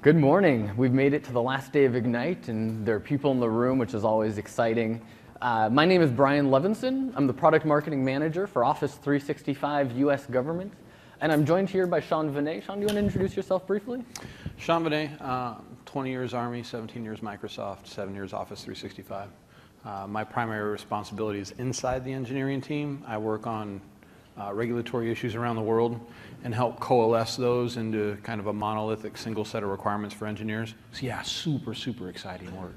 Good morning. We've made it to the last day of Ignite, and there are people in the room, which is always exciting. My name is Brian Levinson. I'm the Product Marketing Manager for Office 365 US Government, and I'm joined here by Sean Vinay. Sean, do you want to introduce yourself briefly? Sean Vinay, 20 years Army, 17 years Microsoft, 7 years Office 365. My primary responsibility is inside the engineering team. I work on regulatory issues around the world and help coalesce those into kind of a monolithic single set of requirements for engineers. So yeah, super exciting work.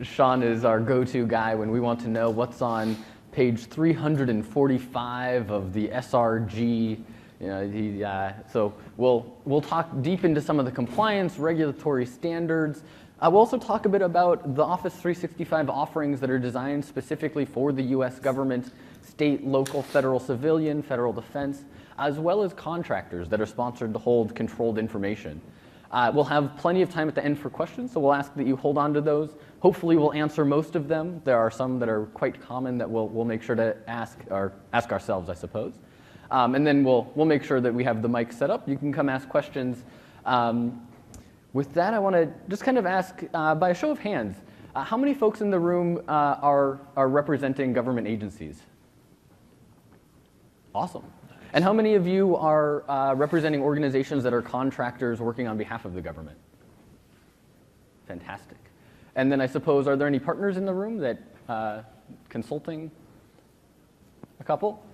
Sean is our go-to guy when we want to know what's on page 345 of the SRG. So we'll talk deep into some of the compliance, regulatory standards. We'll also talk a bit about the Office 365 offerings that are designed specifically for the US government, state, local, federal civilian, federal defense, as well as contractors that are sponsored to hold controlled information. We'll have plenty of time at the end for questions, so we'll ask that you hold on to those. Hopefully we'll answer most of them. There are some that are quite common that we'll make sure to ask ourselves, I suppose. And then we'll make sure that we have the mic set up. You can come ask questions. With that, I want to just kind of ask, by a show of hands, how many folks in the room are representing government agencies? Awesome. And how many of you are representing organizations that are contractors working on behalf of the government? Fantastic. And then I suppose, are there any partners in the room that consulting? A couple?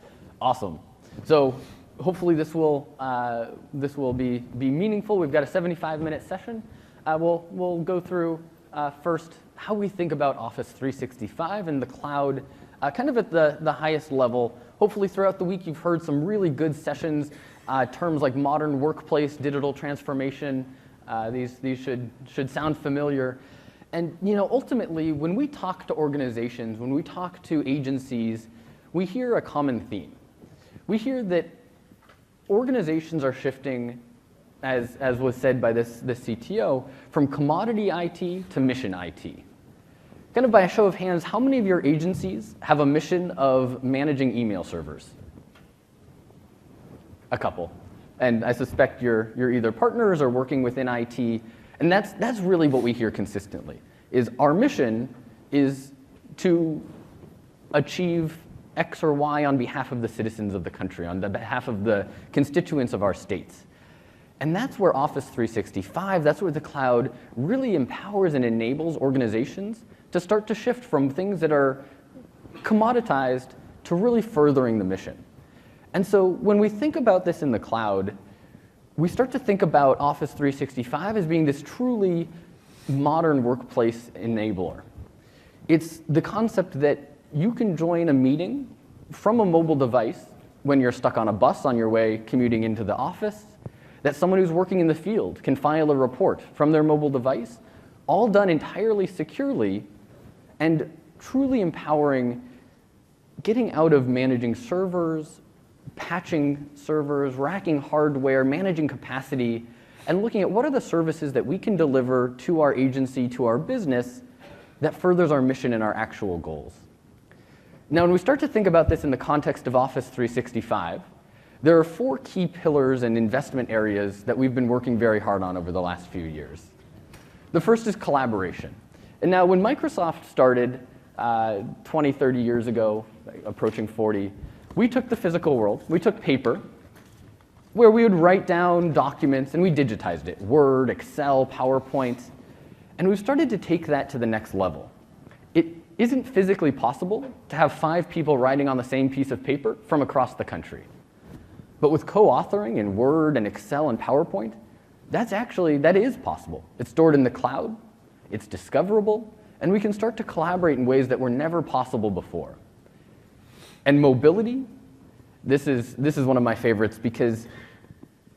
Awesome. So hopefully this will be meaningful. We've got a 75-minute session. We'll go through first how we think about Office 365 and the cloud, kind of at the highest level. Hopefully throughout the week you've heard some really good sessions, terms like modern workplace, digital transformation. These should sound familiar. And ultimately, when we talk to organizations, when we talk to agencies, we hear a common theme. We hear that organizations are shifting, as was said by this CTO, from commodity IT to mission IT. Kind of by a show of hands, how many of your agencies have a mission of managing email servers? A couple. And I suspect you're either partners or working within IT. And that's really what we hear consistently, is our mission is to achieve X or Y on behalf of the citizens of the country, on behalf of the constituents of our states. And that's where Office 365, that's where the cloud really empowers and enables organizations to start to shift from things that are commoditized to really furthering the mission. And so when we think about this in the cloud, we start to think about Office 365 as being this truly modern workplace enabler. It's the concept that you can join a meeting from a mobile device when you're stuck on a bus on your way commuting into the office, that someone who's working in the field can file a report from their mobile device, all done entirely securely and truly empowering getting out of managing servers, patching servers, racking hardware, managing capacity, and looking at what are the services that we can deliver to our agency, to our business, that furthers our mission and our actual goals. Now, when we start to think about this in the context of Office 365, there are 4 key pillars and investment areas that we've been working very hard on over the last few years. The first is collaboration. And now, when Microsoft started 20, 30 years ago, approaching 40, we took the physical world, we took paper, where we would write down documents, and we digitized it, Word, Excel, PowerPoint, and we've started to take that to the next level. It isn't physically possible to have 5 people writing on the same piece of paper from across the country. But with co-authoring in Word and Excel and PowerPoint, that is possible. It's stored in the cloud, it's discoverable, and we can start to collaborate in ways that were never possible before. And mobility, this is one of my favorites because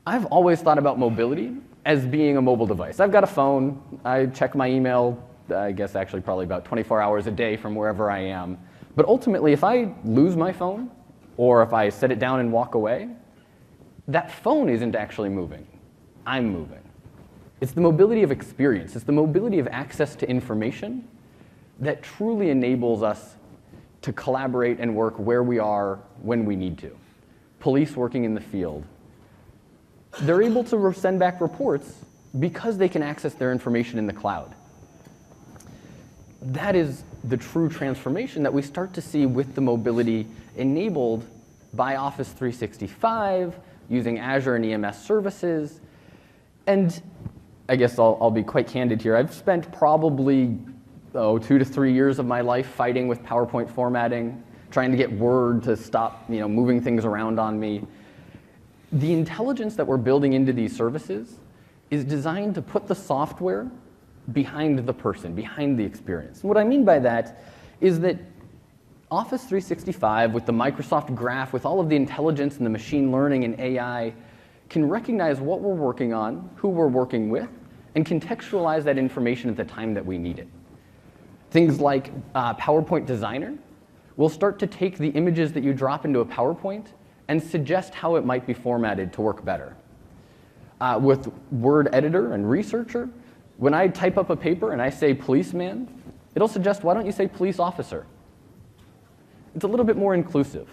I've always thought about mobility as being a mobile device. I've got a phone, I check my email, I guess actually probably about 24 hours a day from wherever I am. But ultimately, if I lose my phone, or if I set it down and walk away, that phone isn't actually moving. I'm moving. It's the mobility of experience. It's the mobility of access to information that truly enables us to collaborate and work where we are when we need to. Police working in the field, they're able to send back reports because they can access their information in the cloud. That is the true transformation that we start to see with the mobility enabled by Office 365, using Azure and EMS services. And I guess I'll be quite candid here. I've spent probably 2 to 3 years of my life fighting with PowerPoint formatting, trying to get Word to stop moving things around on me. The intelligence that we're building into these services is designed to put the software behind the person, behind the experience. And what I mean by that is that Office 365, with the Microsoft Graph, with all of the intelligence and the machine learning and AI, can recognize what we're working on, who we're working with, and contextualize that information at the time that we need it. Things like PowerPoint Designer will start to take the images that you drop into a PowerPoint and suggest how it might be formatted to work better. With Word Editor and Researcher, when I type up a paper and I say policeman, it'll suggest, why don't you say police officer? It's a little bit more inclusive.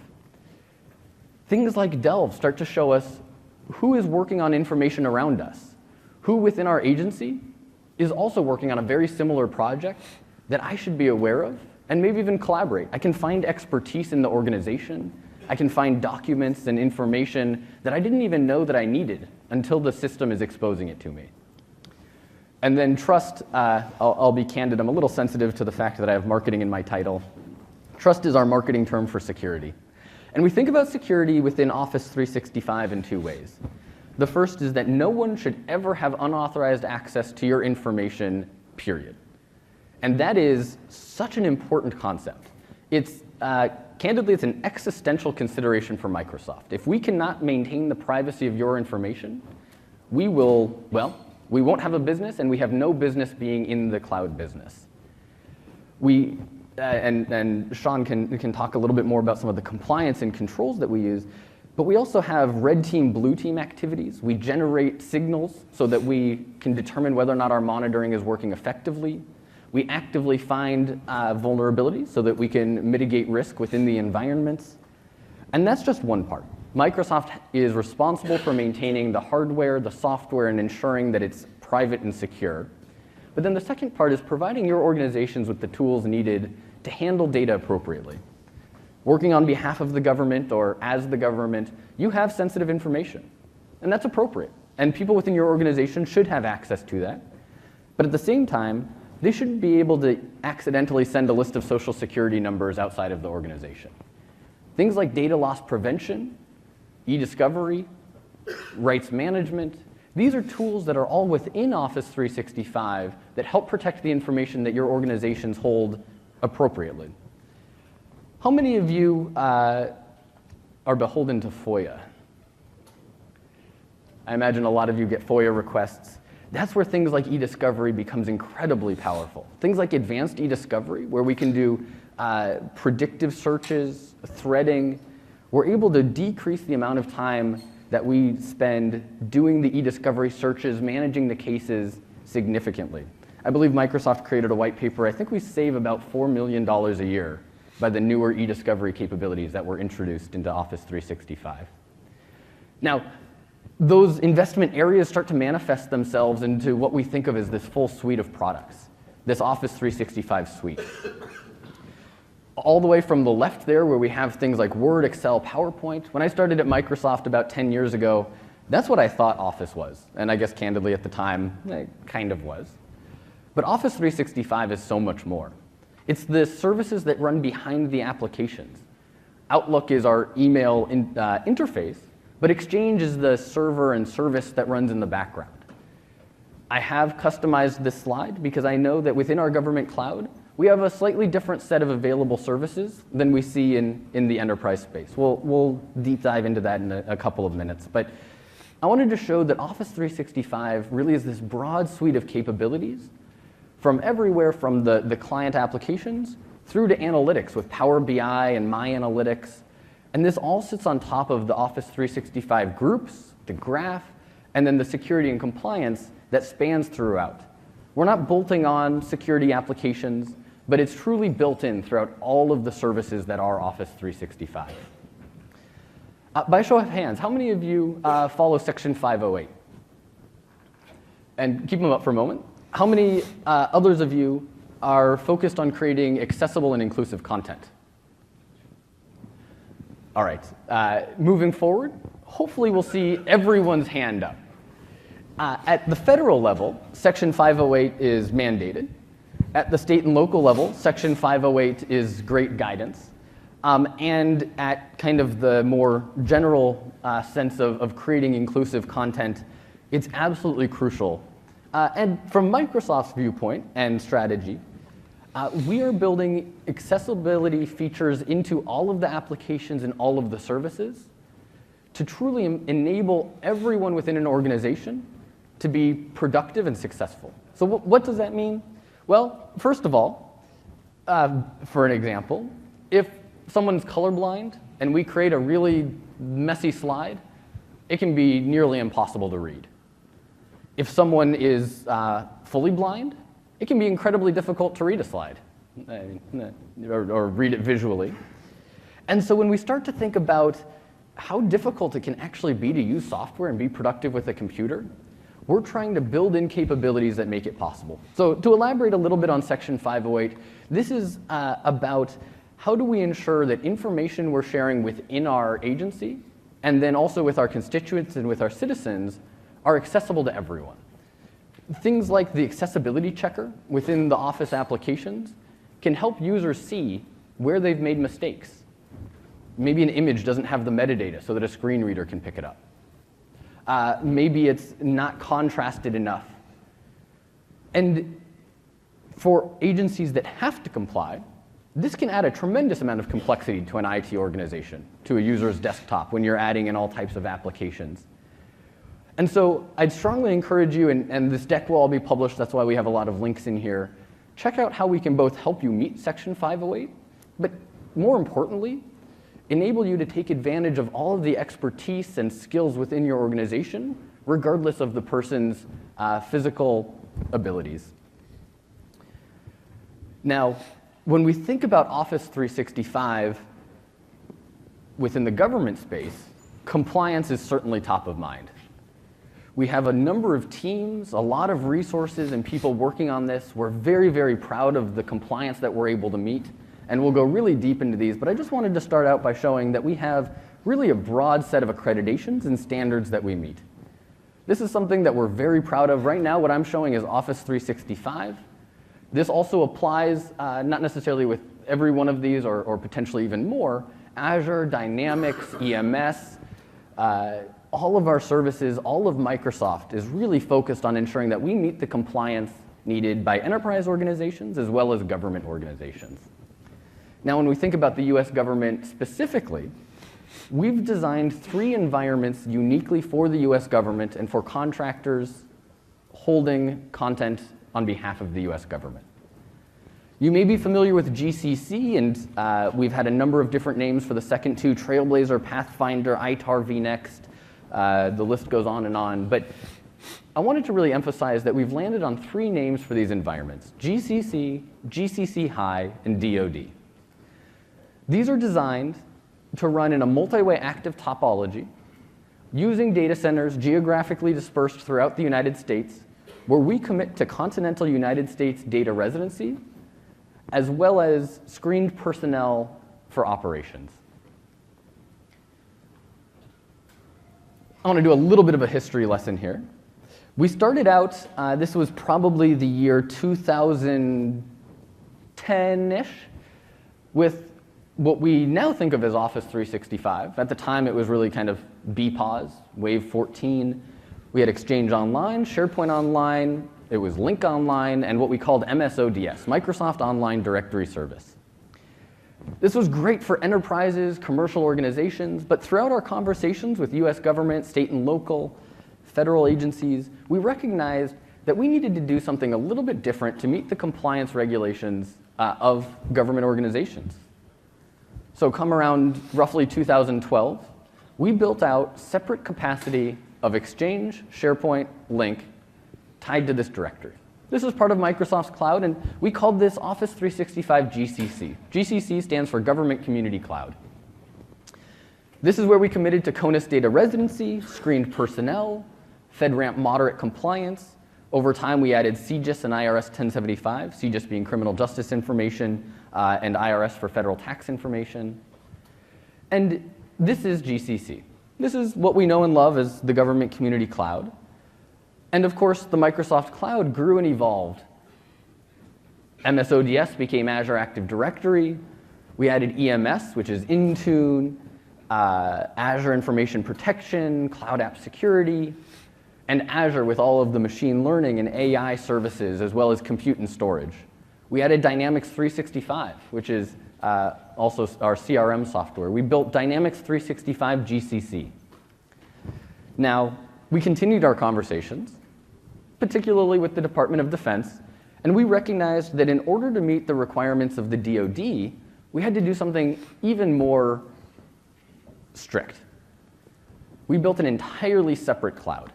Things like Delve start to show us who is working on information around us, who within our agency is also working on a very similar project that I should be aware of, and maybe even collaborate. I can find expertise in the organization. I can find documents and information that I didn't even know that I needed until the system is exposing it to me. And then trust, I'll be candid, I'm a little sensitive to the fact that I have marketing in my title. Trust is our marketing term for security. And we think about security within Office 365 in 2 ways. The first is that no one should ever have unauthorized access to your information, period. And that is such an important concept. It's, candidly, it's an existential consideration for Microsoft. If we cannot maintain the privacy of your information, we won't have a business, and we have no business being in the cloud business. And Sean can talk a little bit more about some of the compliance and controls that we use, but we also have red team, blue team activities. We generate signals so that we can determine whether or not our monitoring is working effectively. We actively find vulnerabilities so that we can mitigate risk within the environments. And that's just one part. Microsoft is responsible for maintaining the hardware, the software, and ensuring that it's private and secure. But then the second part is providing your organizations with the tools needed to handle data appropriately. Working on behalf of the government or as the government, you have sensitive information, and that's appropriate. And people within your organization should have access to that. But at the same time, they shouldn't be able to accidentally send a list of social security numbers outside of the organization. Things like data loss prevention, e-discovery, rights management, these are tools that are all within Office 365 that help protect the information that your organizations hold appropriately. How many of you are beholden to FOIA? I imagine a lot of you get FOIA requests. That's where things like e-discovery becomes incredibly powerful. Things like advanced e-discovery, where we can do predictive searches, threading. We're able to decrease the amount of time that we spend doing the e-discovery searches, managing the cases significantly. I believe Microsoft created a white paper. I think we save about $4 million a year by the newer e-discovery capabilities that were introduced into Office 365. Now, those investment areas start to manifest themselves into what we think of as this full suite of products, this Office 365 suite. All the way from the left there, where we have things like Word, Excel, PowerPoint. When I started at Microsoft about 10 years ago, that's what I thought Office was. And I guess candidly at the time, it kind of was. But Office 365 is so much more. It's the services that run behind the applications. Outlook is our email interface, but Exchange is the server and service that runs in the background. I have customized this slide because I know that within our government cloud, we have a slightly different set of available services than we see in the enterprise space. We'll deep dive into that in a couple of minutes. But I wanted to show that Office 365 really is this broad suite of capabilities from everywhere from the client applications through to analytics with Power BI and My Analytics. And this all sits on top of the Office 365 groups, the graph, and then the security and compliance that spans throughout. We're not bolting on security applications, but it's truly built in throughout all of the services that are Office 365. By show of hands, how many of you follow Section 508? And keep them up for a moment. How many others of you are focused on creating accessible and inclusive content? All right, moving forward, hopefully we'll see everyone's hand up. At the federal level, Section 508 is mandated. At the state and local level, Section 508 is great guidance. And at kind of the more general sense of creating inclusive content, it's absolutely crucial. And from Microsoft's viewpoint and strategy, we are building accessibility features into all of the applications and all of the services to truly enable everyone within an organization to be productive and successful. So what does that mean? Well, first of all, for an example, if someone's colorblind and we create a really messy slide, it can be nearly impossible to read. If someone is fully blind, it can be incredibly difficult to read a slide or read it visually. And so when we start to think about how difficult it can actually be to use software and be productive with a computer, we're trying to build in capabilities that make it possible. So to elaborate a little bit on Section 508, this is about how do we ensure that information we're sharing within our agency and then also with our constituents and with our citizens are accessible to everyone. Things like the accessibility checker within the Office applications can help users see where they've made mistakes. Maybe an image doesn't have the metadata so that a screen reader can pick it up. Maybe it's not contrasted enough. And for agencies that have to comply, this can add a tremendous amount of complexity to an IT organization, to a user's desktop when you're adding in all types of applications. And so I'd strongly encourage you, and this deck will all be published, that's why we have a lot of links in here, check out how we can both help you meet Section 508, but more importantly, enable you to take advantage of all of the expertise and skills within your organization, regardless of the person's physical abilities. Now, when we think about Office 365 within the government space, compliance is certainly top of mind. We have a number of teams, a lot of resources and people working on this. We're very, very proud of the compliance that we're able to meet. And we'll go really deep into these, but I just wanted to start out by showing that we have really a broad set of accreditations and standards that we meet. This is something that we're very proud of. Right now, what I'm showing is Office 365. This also applies, not necessarily with every one of these or potentially even more, Azure, Dynamics, EMS, all of our services, all of Microsoft is really focused on ensuring that we meet the compliance needed by enterprise organizations as well as government organizations. Now, when we think about the US government specifically, we've designed 3 environments uniquely for the US government and for contractors holding content on behalf of the US government. You may be familiar with GCC, and we've had a number of different names for the second 2, Trailblazer, Pathfinder, ITAR vNext, the list goes on, but I wanted to really emphasize that we've landed on 3 names for these environments, GCC, GCC High, and DoD. These are designed to run in a multi-way active topology using data centers geographically dispersed throughout the United States, where we commit to continental United States data residency, as well as screened personnel for operations. I want to do a little bit of a history lesson here. We started out, this was probably the year 2010-ish, with what we now think of as Office 365. At the time, it was really kind of BPOS, Wave 14. We had Exchange Online, SharePoint Online, it was Lync Online, and what we called MSODS, Microsoft Online Directory Service. This was great for enterprises, commercial organizations, but throughout our conversations with US government, state and local, federal agencies, we recognized that we needed to do something a little bit different to meet the compliance regulations of government organizations. So come around roughly 2012, we built out separate capacity of Exchange, SharePoint, Lync, tied to this directory. This is part of Microsoft's cloud, and we called this Office 365 GCC. GCC stands for Government Community Cloud. This is where we committed to CONUS data residency, screened personnel, FedRAMP moderate compliance. Over time, we added CJIS and IRS 1075, CJIS being criminal justice information, and IRS for federal tax information. And this is GCC. This is what we know and love as the government community cloud. And of course, the Microsoft cloud grew and evolved. MS-ODS became Azure Active Directory. We added EMS, which is Intune, Azure Information Protection, Cloud App Security, and Azure with all of the machine learning and AI services, as well as compute and storage. We added Dynamics 365, which is also our CRM software. We built Dynamics 365 GCC. Now, we continued our conversations, particularly with the Department of Defense, and we recognized that in order to meet the requirements of the DoD, we had to do something even more strict. We built an entirely separate cloud.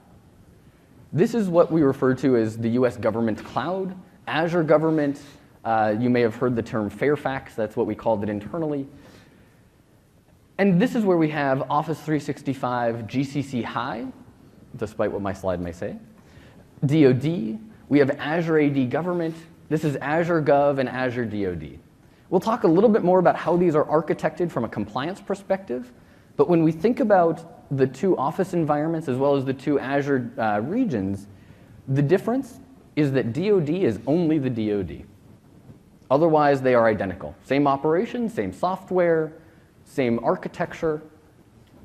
This is what we refer to as the US government cloud, Azure government. You may have heard the term Fairfax. That's what we called it internally. And this is where we have Office 365 GCC High, despite what my slide may say. DoD. We have Azure AD Government. This is Azure Gov and Azure DoD. We'll talk a little bit more about how these are architected from a compliance perspective. But when we think about the two Office environments as well as the two Azure regions, the difference is that DoD is only the DoD. Otherwise, they are identical. Same operation, same software, same architecture.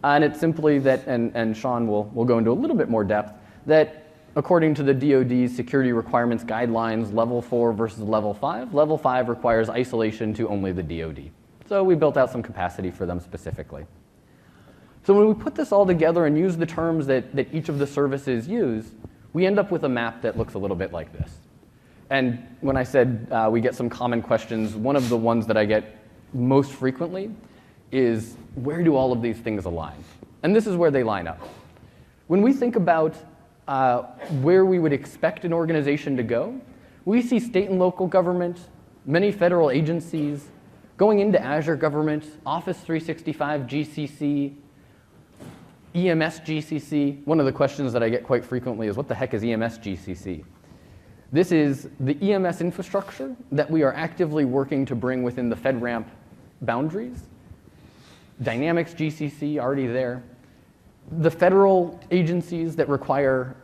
And it's simply that, and Sean will go into a little bit more depth, that according to the DoD's security requirements guidelines, level 4 versus level 5 requires isolation to only the DoD. So we built out some capacity for them specifically. So when we put this all together and use the terms that each of the services use, we end up with a map that looks a little bit like this. And when I said we get some common questions, one of the ones that I get most frequently is, where do all of these things align? And this is where they line up. When we think about where we would expect an organization to go, we see state and local government, many federal agencies, going into Azure government, Office 365 GCC, EMS GCC. One of the questions that I get quite frequently is, what the heck is EMS GCC? This is the EMS infrastructure that we are actively working to bring within the FedRAMP boundaries. Dynamics GCC, already there. The federal agencies that require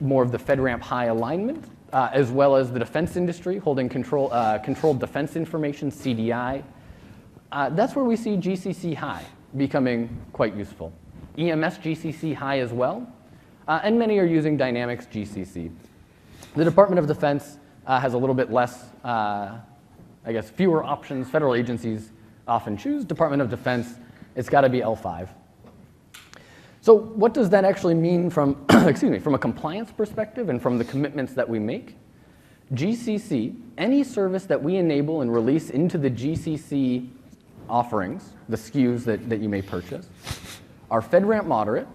more of the FedRAMP high alignment, as well as the defense industry holding controlled defense information, CDI. That's where we see GCC high becoming quite useful. EMS GCC high as well, and many are using Dynamics GCC. The Department of Defense has a little bit less, I guess, fewer options. Federal agencies often choose. Department of Defense, it's got to be L5. So what does that actually mean from, excuse me, from a compliance perspective and from the commitments that we make? GCC, any service that we enable and release into the GCC offerings, the SKUs that you may purchase, are FedRAMP moderate,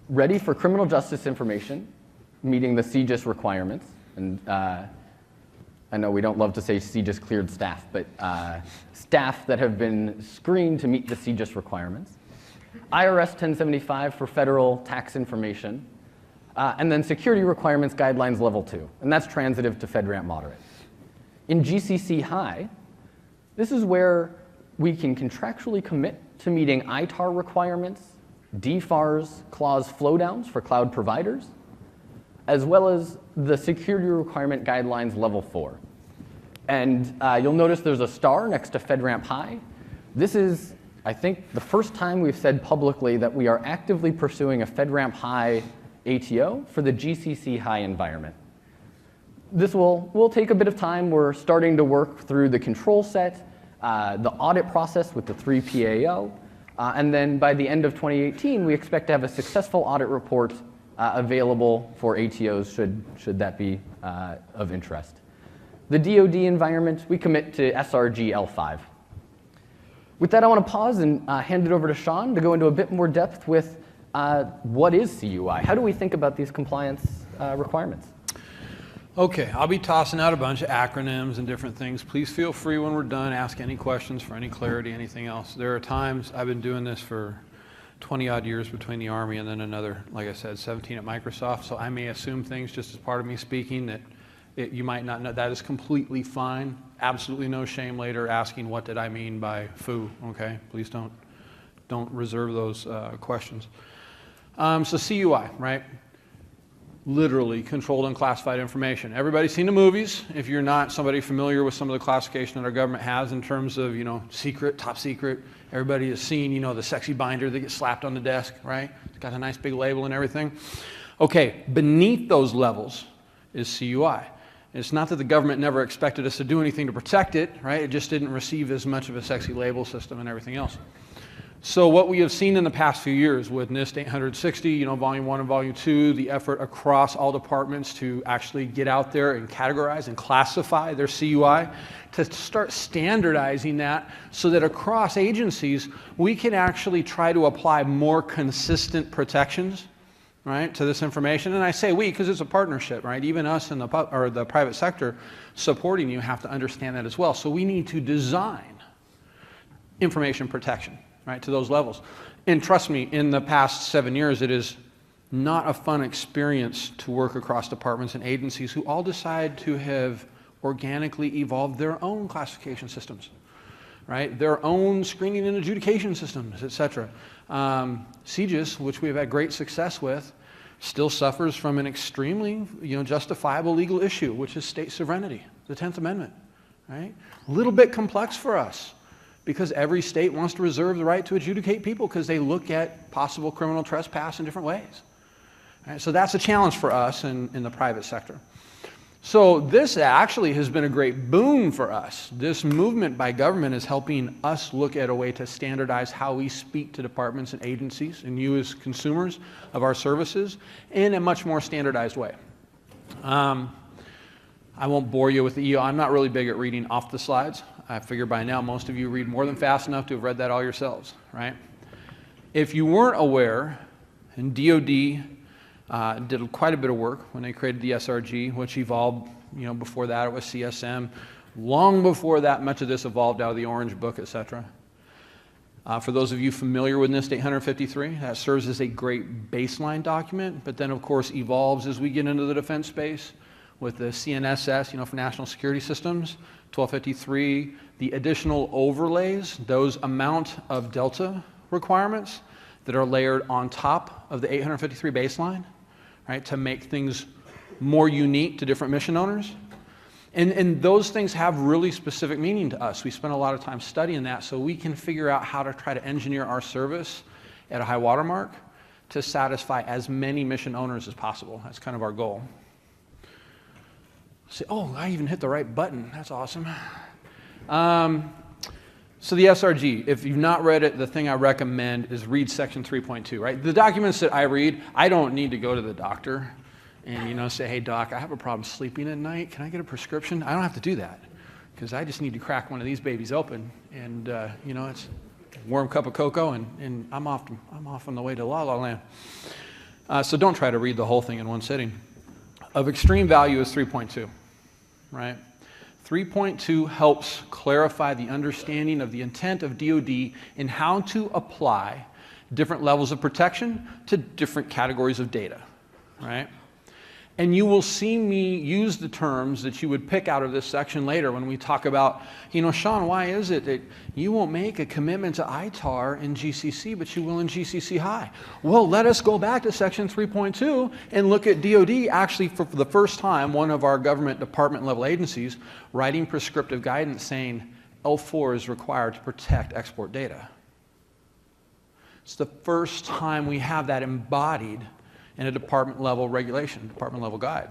ready for criminal justice information, meeting the CJIS requirements. And I know we don't love to say CJIS cleared staff, but staff that have been screened to meet the CJIS requirements. IRS 1075 for federal tax information, and then security requirements guidelines level 2, and that's transitive to FedRAMP moderate. In GCC high, this is where we can contractually commit to meeting ITAR requirements, DFARS clause flowdowns for cloud providers, as well as the security requirement guidelines level 4. And you'll notice there's a star next to FedRAMP high. This is, I think, the first time we've said publicly that we are actively pursuing a FedRAMP high ATO for the GCC high environment. This will take a bit of time. We're starting to work through the control set, the audit process with the 3 PAO, and then by the end of 2018, we expect to have a successful audit report available for ATOs should that be of interest. The DoD environment, we commit to SRG L5. With that, I want to pause and hand it over to Sean to go into a bit more depth with what is CUI? How do we think about these compliance requirements? Okay, I'll be tossing out a bunch of acronyms and different things. Please feel free when we're done, ask any questions for any clarity, anything else. There are times, I've been doing this for 20 odd years between the Army and then another, like I said, 17 at Microsoft, so I may assume things just as part of me speaking that you might not know. That is completely fine. Absolutely no shame later asking what did I mean by foo, okay? Please don't reserve those questions. So CUI, right? Literally controlled and classified information. Everybody's seen the movies. If you're not somebody familiar with some of the classification that our government has in terms of, secret, top secret, everybody has seen, the sexy binder that gets slapped on the desk, right? It's got a nice big label and everything. Okay, beneath those levels is CUI. It's not that the government never expected us to do anything to protect it, right? It just didn't receive as much of a sexy label system and everything else. So what we have seen in the past few years with NIST 860, Volume 1 and Volume 2, the effort across all departments to actually get out there and categorize and classify their CUI, to start standardizing that so that across agencies, we can actually try to apply more consistent protections, right, to this information. And I say we because it's a partnership, right? Even us in the private sector supporting you have to understand that as well. So we need to design information protection, right, to those levels. And trust me, in the past 7 years, it is not a fun experience to work across departments and agencies who all decide to have organically evolved their own classification systems, right? Their own screening and adjudication systems, et cetera. CJIS, which we have had great success with, still suffers from an extremely justifiable legal issue, which is state sovereignty, the 10th Amendment, right? A little bit complex for us, because every state wants to reserve the right to adjudicate people because they look at possible criminal trespass in different ways. Right? So that's a challenge for us in the private sector. So this actually has been a great boon for us. This movement by government is helping us look at a way to standardize how we speak to departments and agencies and you as consumers of our services in a much more standardized way. I won't bore you with the EO. I'm not really big at reading off the slides. I figure by now most of you read more than fast enough to have read that all yourselves, right? If you weren't aware, and DoD did quite a bit of work when they created the SRG, which evolved, before that it was CSM. Long before that, much of this evolved out of the Orange Book, etc. For those of you familiar with NIST 853, that serves as a great baseline document, but then of course evolves as we get into the defense space with the CNSS, for national security systems, 1253, the additional overlays, those amount of delta requirements that are layered on top of the 853 baseline, right, to make things more unique to different mission owners. And those things have really specific meaning to us. We spend a lot of time studying that so we can figure out how to try to engineer our service at a high watermark to satisfy as many mission owners as possible. That's kind of our goal. Say, oh, I even hit the right button. That's awesome. So the SRG, if you've not read it, the thing I recommend is read section 3.2, right? The documents that I read, I don't need to go to the doctor and, say, hey, doc, I have a problem sleeping at night. Can I get a prescription? I don't have to do that because I just need to crack one of these babies open and, it's a warm cup of cocoa and I'm off on the way to La La Land. So don't try to read the whole thing in one sitting. Of extreme value is 3.2, right? 3.2 helps clarify the understanding of the intent of DoD in how to apply different levels of protection to different categories of data, right? And you will see me use the terms that you would pick out of this section later when we talk about, Sean, why is it that you won't make a commitment to ITAR in GCC, but you will in GCC High? Well, let us go back to section 3.2 and look at DoD actually for the first time, one of our government department level agencies writing prescriptive guidance saying L4 is required to protect export data. It's the first time we have that embodied in a department level regulation, department level guide.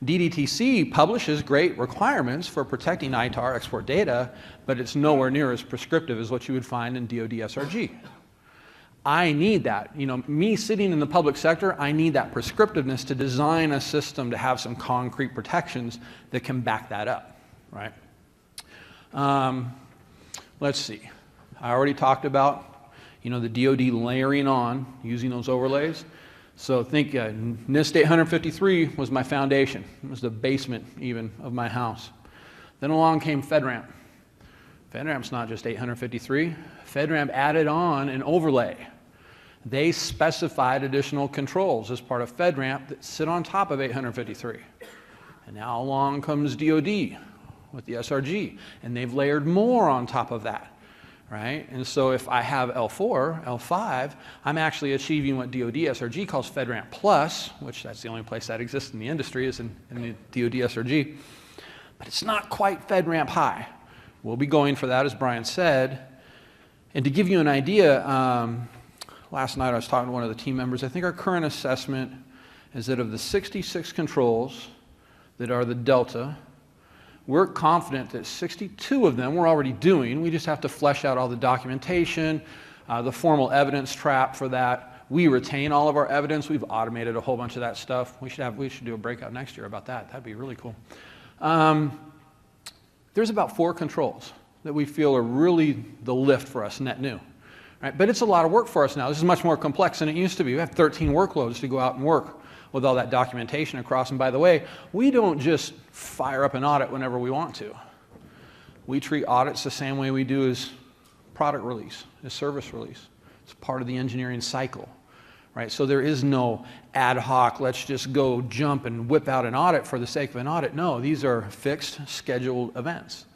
DDTC publishes great requirements for protecting ITAR export data, but it's nowhere near as prescriptive as what you would find in DoD SRG. I need that. Me sitting in the public sector, I need that prescriptiveness to design a system to have some concrete protections that can back that up, right? Let's see. I already talked about, the DoD layering on, using those overlays. So think NIST 853 was my foundation. It was the basement even of my house. Then along came FedRAMP. FedRAMP's not just 853. FedRAMP added on an overlay. They specified additional controls as part of FedRAMP that sit on top of 853. And now along comes DoD with the SRG, and they've layered more on top of that. Right? And so if I have L4, L5, I'm actually achieving what DoD SRG calls FedRAMP Plus, which that's the only place that exists in the industry is in the DoD SRG. But it's not quite FedRAMP High. We'll be going for that, as Brian said. And to give you an idea, last night I was talking to one of the team members. I think our current assessment is that of the 66 controls that are the Delta, we're confident that 62 of them we're already doing. We just have to flesh out all the documentation, the formal evidence trap for that. We retain all of our evidence. We've automated a whole bunch of that stuff. We should do a breakout next year about that. That'd be really cool. There's about 4 controls that we feel are really the lift for us, net new. Right? But it's a lot of work for us now. This is much more complex than it used to be. We have 13 workloads to go out and work with all that documentation across. And by the way, we don't just fire up an audit whenever we want to. We treat audits the same way we do as product release, as service release. It's part of the engineering cycle, right? So there is no ad hoc, let's just go jump and whip out an audit for the sake of an audit. No, these are fixed, scheduled events,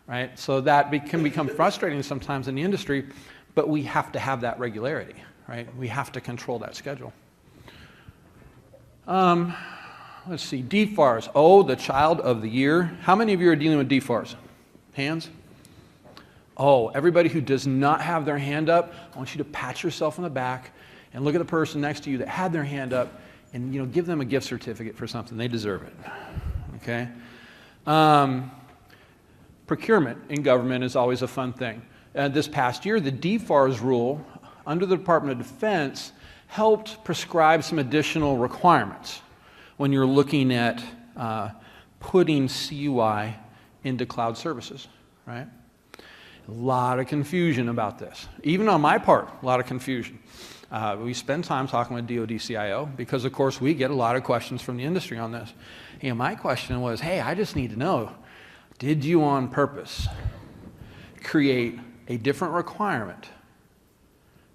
right? So that can become frustrating sometimes in the industry, but we have to have that regularity, right? We have to control that schedule. Let's see, DFARS. Oh, the child of the year. How many of you are dealing with DFARS? Hands? Oh, everybody who does not have their hand up, I want you to pat yourself on the back and look at the person next to you that had their hand up and give them a gift certificate for something. They deserve it. Okay? Procurement in government is always a fun thing. This past year, the DFARS rule under the Department of Defense helped prescribe some additional requirements when you're looking at putting CUI into cloud services, right? A lot of confusion about this. Even on my part, a lot of confusion. We spend time talking with DoD CIO because, of course, we get a lot of questions from the industry on this. My question was, hey, I just need to know, did you on purpose create a different requirement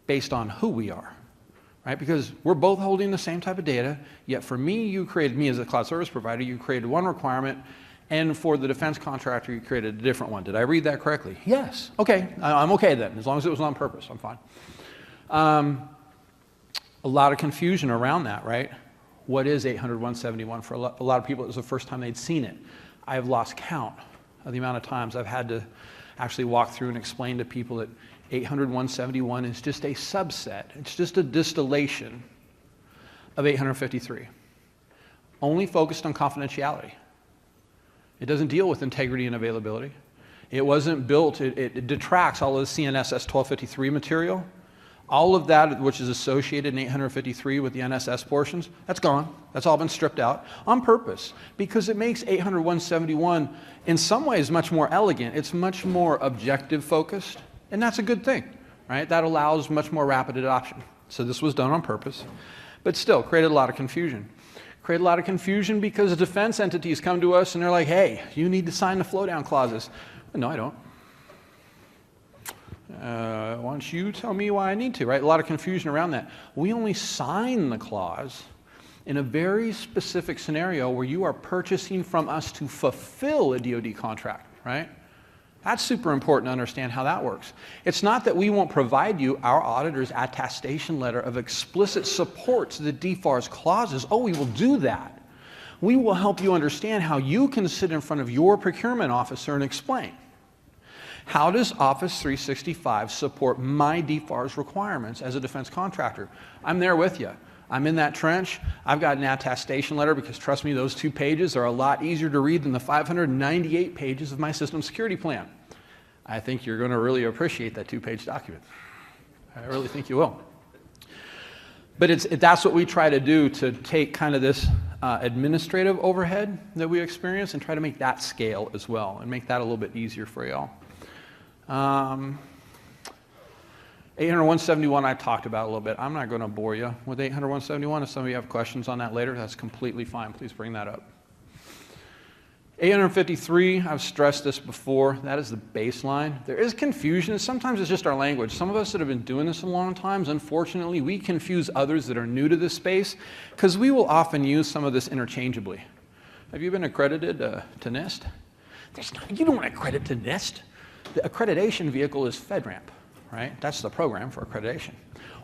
based on who we are? Right? Because we're both holding the same type of data, yet for me, you created me as a cloud service provider, you created one requirement, and for the defense contractor, you created a different one. Did I read that correctly? Yes. Okay, I'm okay then, as long as it was on purpose, I'm fine. A lot of confusion around that, right? What is 800.171? For a lot of people, it was the first time they'd seen it. I have lost count of the amount of times I've had to actually walk through and explain to people that 800.171 is just a subset. It's just a distillation of 853, only focused on confidentiality. It doesn't deal with integrity and availability. It wasn't built, it detracts all of the CNSS 1253 material. All of that which is associated in 853 with the NSS portions, that's gone. That's all been stripped out on purpose because it makes 800.171 in some ways much more elegant. It's much more objective focused. And that's a good thing, right? That allows much more rapid adoption. So this was done on purpose, but still created a lot of confusion. Created a lot of confusion because defense entities come to us and they're like, hey, you need to sign the flow down clauses. No, I don't. Why don't you tell me why I need to, right? A lot of confusion around that. We only sign the clause in a very specific scenario where you are purchasing from us to fulfill a DoD contract, right? That's super important to understand how that works. It's not that we won't provide you our auditor's attestation letter of explicit support to the DFARS clauses. Oh, we will do that. We will help you understand how you can sit in front of your procurement officer and explain. How does Office 365 support my DFARS requirements as a defense contractor? I'm there with you. I'm in that trench. I've got an attestation letter because, trust me, those 2 pages are a lot easier to read than the 598 pages of my system security plan. I think you're going to really appreciate that 2-page document. I really think you will. But that's what we try to do, to take kind of this administrative overhead that we experience and try to make that scale as well and make that a little bit easier for y'all. 801.71 I talked about a little bit. I'm not going to bore you with 801.71. If some of you have questions on that later, that's completely fine. Please bring that up. 853, I've stressed this before, that is the baseline. There is confusion, and sometimes it's just our language. Some of us that have been doing this a long time, unfortunately, we confuse others that are new to this space because we will often use some of this interchangeably. Have you been accredited to NIST? You don't accredit to NIST. The accreditation vehicle is FedRAMP, right? That's the program for accreditation.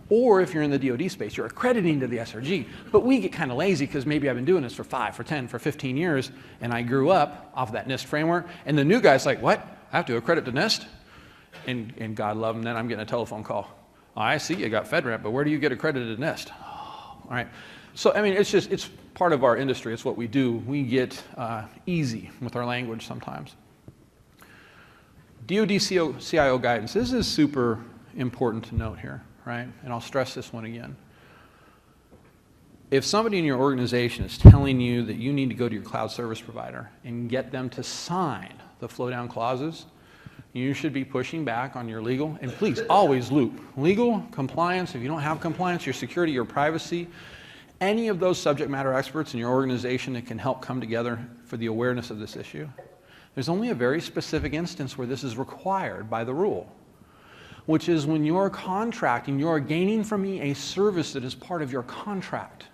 Or if you're in the DoD space, you're accrediting to the SRG. But we get kind of lazy because maybe I've been doing this for 5, for 10, for 15 years, and I grew up off of that NIST framework, and the new guy's like, what? I have to accredit to NIST? And God love him, then I'm getting a telephone call. Oh, I see you got FedRAMP, but where do you get accredited to NIST? Oh, all right. So, I mean, it's part of our industry. It's what we do. We get easy with our language sometimes. DoD CIO guidance. This is super important to note here. Right? And I'll stress this one again. If somebody in your organization is telling you that you need to go to your cloud service provider and get them to sign the flow down clauses, you should be pushing back on your legal, and please always loop legal, compliance, if you don't have compliance, your security, your privacy, any of those subject matter experts in your organization that can help come together for the awareness of this issue. There's only a very specific instance where this is required by the rule, which is when you're contracting, you're gaining from me a service that is part of your contract.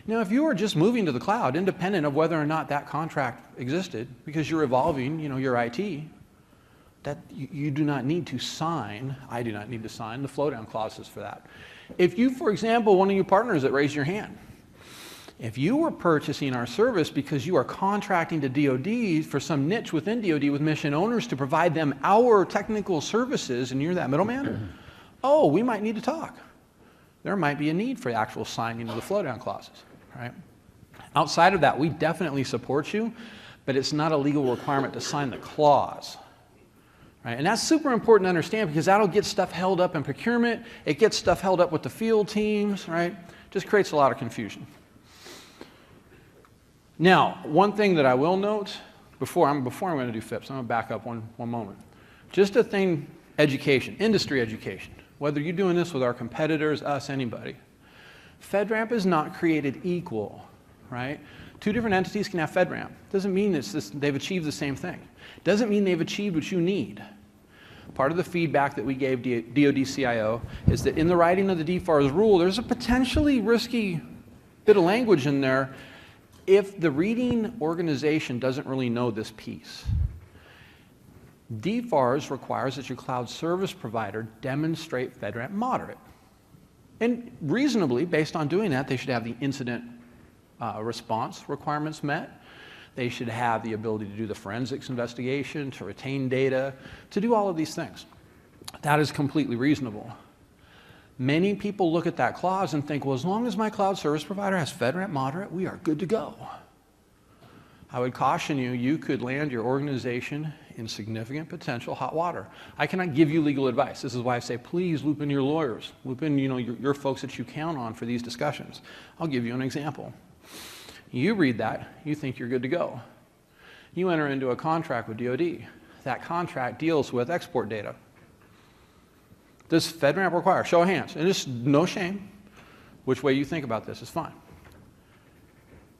Now, if you are just moving to the cloud, independent of whether or not that contract existed, because you're evolving, your IT, that you do not need to sign, I do not need to sign the flow down clauses for that. If you, for example, one of your partners that raised your hand, if you were purchasing our service because you are contracting to DoD for some niche within DoD with mission owners to provide them our technical services, and you're that middleman, oh, we might need to talk. There might be a need for the actual signing of the flow down clauses, right? Outside of that, we definitely support you, but it's not a legal requirement to sign the clause. Right? And that's super important to understand because that'll get stuff held up in procurement. It gets stuff held up with the field teams, right? Just creates a lot of confusion. Now, one thing that I will note before I'm going to do FIPS, I'm going to back up one moment. Just a thing, education, industry education, whether you're doing this with our competitors, us, anybody. FedRAMP is not created equal, right? Two different entities can have FedRAMP. Doesn't mean they've achieved the same thing. Doesn't mean they've achieved what you need. Part of the feedback that we gave DoD CIO is that in the writing of the DFARS rule, there's a potentially risky bit of language in there if the reading organization doesn't really know this piece. DFARS requires that your cloud service provider demonstrate FedRAMP moderate. And reasonably, based on doing that, they should have the incident response requirements met. They should have the ability to do the forensics investigation, to retain data, to do all of these things. That is completely reasonable. Many people look at that clause and think, well, as long as my cloud service provider has FedRAMP moderate, we are good to go. I would caution you, you could land your organization in significant potential hot water. I cannot give you legal advice. This is why I say, please loop in your lawyers, loop in your folks that you count on for these discussions. I'll give you an example. You read that, you think you're good to go. You enter into a contract with DoD. That contract deals with export data. Does FedRAMP require? Show of hands. And it's no shame. Which way you think about this is fine.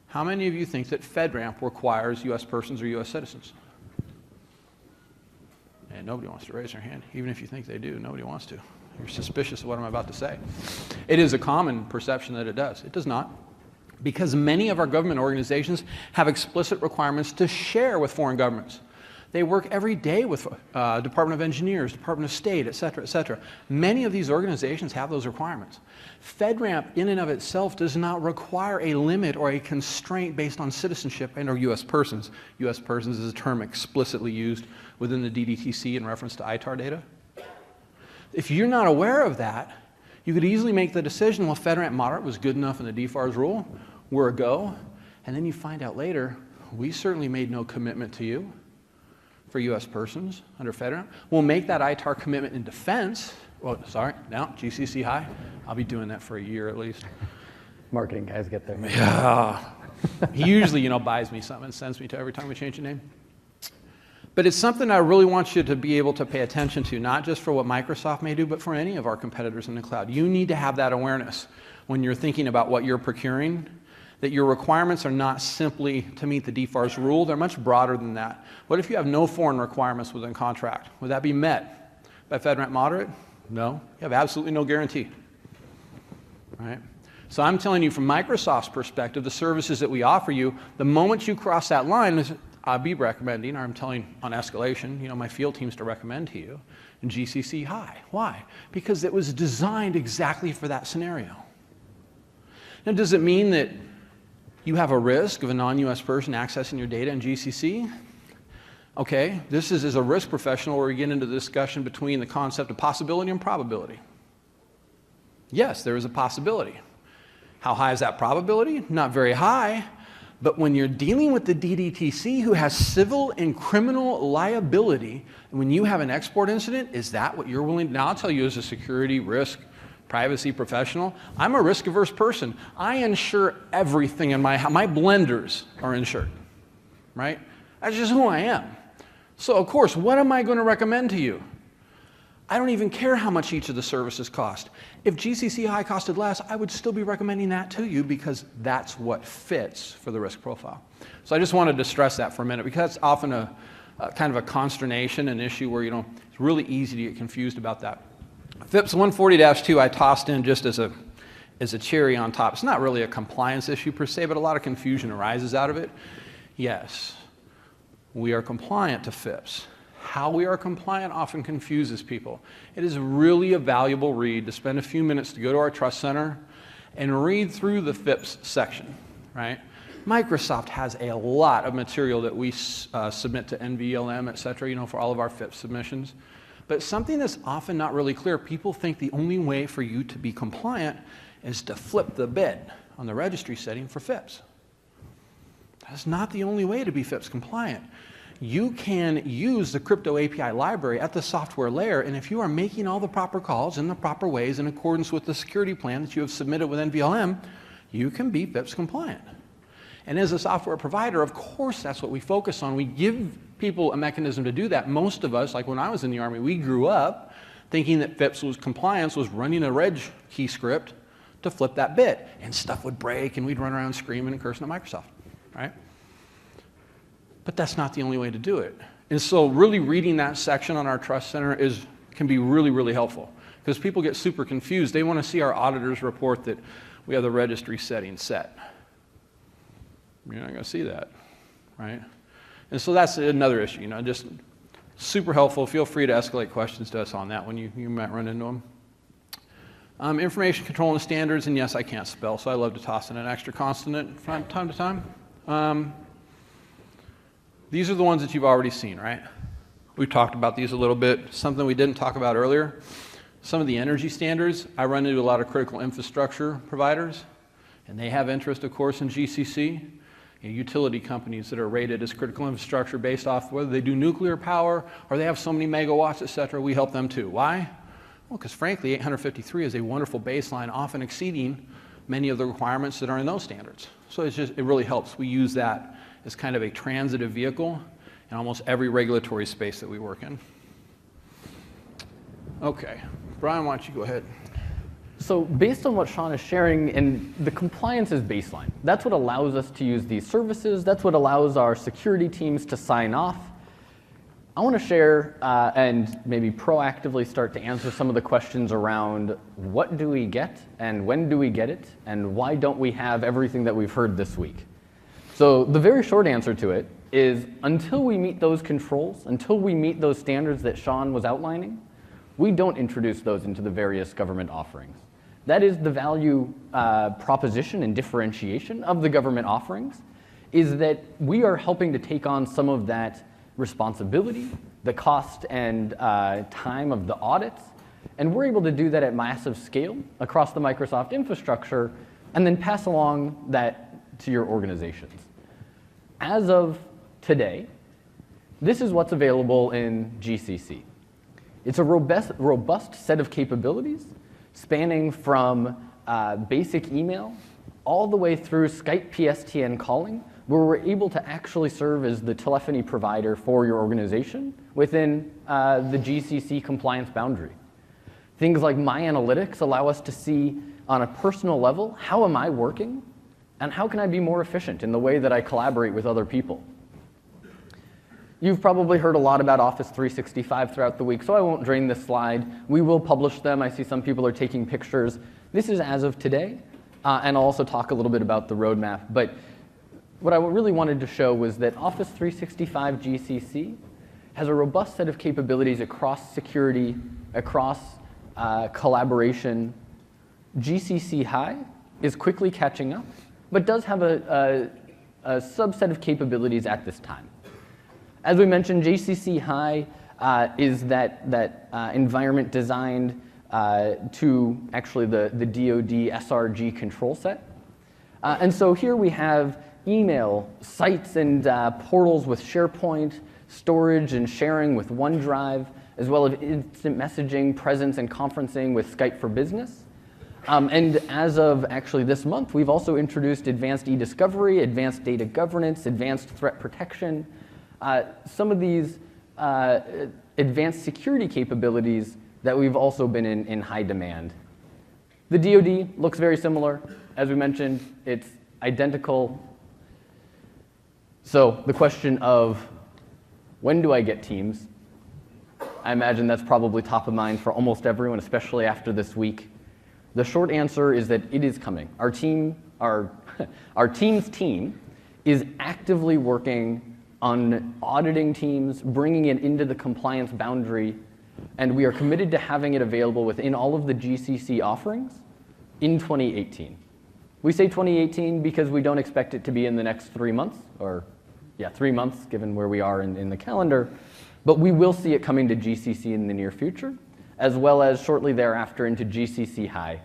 How many of you think that FedRAMP requires U.S. persons or U.S. citizens? And nobody wants to raise their hand. Even if you think they do, nobody wants to. You're suspicious of what I'm about to say. It is a common perception that it does. It does not. Because many of our government organizations have explicit requirements to share with foreign governments. They work every day with Department of Engineers, Department of State, et cetera, et cetera. Many of these organizations have those requirements. FedRAMP in and of itself does not require a limit or a constraint based on citizenship and or U.S. persons. U.S. persons is a term explicitly used within the DDTC in reference to ITAR data. If you're not aware of that, you could easily make the decision, well, FedRAMP moderate was good enough in the DFARS rule, we're a go, and then you find out later, we certainly made no commitment to you for U.S. persons under FedRAMP. We'll make that ITAR commitment in defense. Well, sorry, now GCC high. I'll be doing that for a year at least. Marketing guys get there. Yeah. He usually, buys me something and sends me to every time we change a name. But it's something I really want you to be able to pay attention to, not just for what Microsoft may do, but for any of our competitors in the cloud. You need to have that awareness when you're thinking about what you're procuring, that your requirements are not simply to meet the DFARS rule. They're much broader than that. What if you have no foreign requirements within contract? Would that be met by FedRAMP moderate? No. You have absolutely no guarantee. Right? So I'm telling you from Microsoft's perspective, the services that we offer you, the moment you cross that line, I'll be recommending, or I'm telling on escalation, my field teams to recommend to you, in GCC high. Why? Because it was designed exactly for that scenario. Now, does it mean that you have a risk of a non-US person accessing your data in GCC? Okay, this is as a risk professional where we get into the discussion between the concept of possibility and probability. Yes, there is a possibility. How high is that probability? Not very high. But when you're dealing with the DDTC who has civil and criminal liability, and when you have an export incident, is that what you're willing to? Now, I'll tell you as a security, risk, privacy professional, I'm a risk-averse person. I insure everything in my house. My blenders are insured, right? That's just who I am. So, of course, what am I going to recommend to you? I don't even care how much each of the services cost. If GCC high costed less, I would still be recommending that to you because that's what fits for the risk profile. So I just wanted to stress that for a minute because that's often a kind of a consternation, an issue where it's really easy to get confused about that. FIPS 140-2 I tossed in just as a cherry on top. It's not really a compliance issue per se, but a lot of confusion arises out of it. Yes, we are compliant to FIPS. How we are compliant often confuses people. It is really a valuable read to spend a few minutes to go to our trust center and read through the FIPS section, right? Microsoft has a lot of material that we submit to NVLM, et cetera, for all of our FIPS submissions. But something that's often not really clear, people think the only way for you to be compliant is to flip the bit on the registry setting for FIPS. That's not the only way to be FIPS compliant. You can use the crypto API library at the software layer, and if you are making all the proper calls in the proper ways in accordance with the security plan that you have submitted with NVLM, you can be FIPS compliant. And as a software provider, of course, that's what we focus on. We give people a mechanism to do that. Most of us, like when I was in the Army, we grew up thinking that FIPS compliance was running a reg key script to flip that bit, and stuff would break, and we'd run around screaming and cursing at Microsoft, right? But that's not the only way to do it. And so really reading that section on our trust center can be really, really helpful because people get super confused. They want to see our auditors report that we have the registry setting set. You're not going to see that, right? And so that's another issue, just super helpful. Feel free to escalate questions to us on that when you might run into them. Information control and standards, and yes, I can't spell, so I love to toss in an extra consonant from time to time. These are the ones that you've already seen, right? We talked about these a little bit. Something we didn't talk about earlier, some of the energy standards. I run into a lot of critical infrastructure providers, and they have interest, of course, in GCC. Utility companies that are rated as critical infrastructure based off whether they do nuclear power or they have so many megawatts, et cetera, we help them too. Why? Well, because frankly, 853 is a wonderful baseline, often exceeding many of the requirements that are in those standards. So it really helps. We use that as kind of a transitive vehicle in almost every regulatory space that we work in. Okay, Brian, why don't you go ahead? So based on what Sean is sharing, and the compliance is baseline. That's what allows us to use these services. That's what allows our security teams to sign off. I want to share and maybe proactively start to answer some of the questions around what do we get and when do we get it and why don't we have everything that we've heard this week. So the very short answer to it is until we meet those controls, until we meet those standards that Sean was outlining, we don't introduce those into the various government offerings. That is the value proposition and differentiation of the government offerings, is that we are helping to take on some of that responsibility, the cost and time of the audits, and we're able to do that at massive scale across the Microsoft infrastructure and then pass along that to your organizations. As of today, this is what's available in GCC. It's a robust set of capabilities spanning from basic email all the way through Skype PSTN calling where we're able to actually serve as the telephony provider for your organization within the GCC compliance boundary. Things like My Analytics allow us to see on a personal level, how am I working, and how can I be more efficient in the way that I collaborate with other people. You've probably heard a lot about Office 365 throughout the week, so I won't drain this slide. We will publish them. I see some people are taking pictures. This is as of today, and I'll also talk a little bit about the roadmap. But what I really wanted to show was that Office 365 GCC has a robust set of capabilities across security, across collaboration. GCC High is quickly catching up, but does have a subset of capabilities at this time. As we mentioned, GCC High is that environment designed to actually the DoD SRG control set. And so here we have email, sites and portals with SharePoint, storage and sharing with OneDrive, as well as instant messaging, presence, and conferencing with Skype for Business. And as of actually this month, we've also introduced advanced e-discovery, advanced data governance, advanced threat protection. Some of these advanced security capabilities that we've also been in high demand. The DoD looks very similar. As we mentioned, it's identical. So the question of when do I get Teams? I imagine that's probably top of mind for almost everyone, especially after this week. The short answer is that it is coming. Our Teams team is actively working on auditing Teams, bringing it into the compliance boundary, and we are committed to having it available within all of the GCC offerings in 2018. We say 2018 because we don't expect it to be in the next 3 months, or 3 months given where we are in the calendar, but we will see it coming to GCC in the near future, as well as shortly thereafter into GCC High.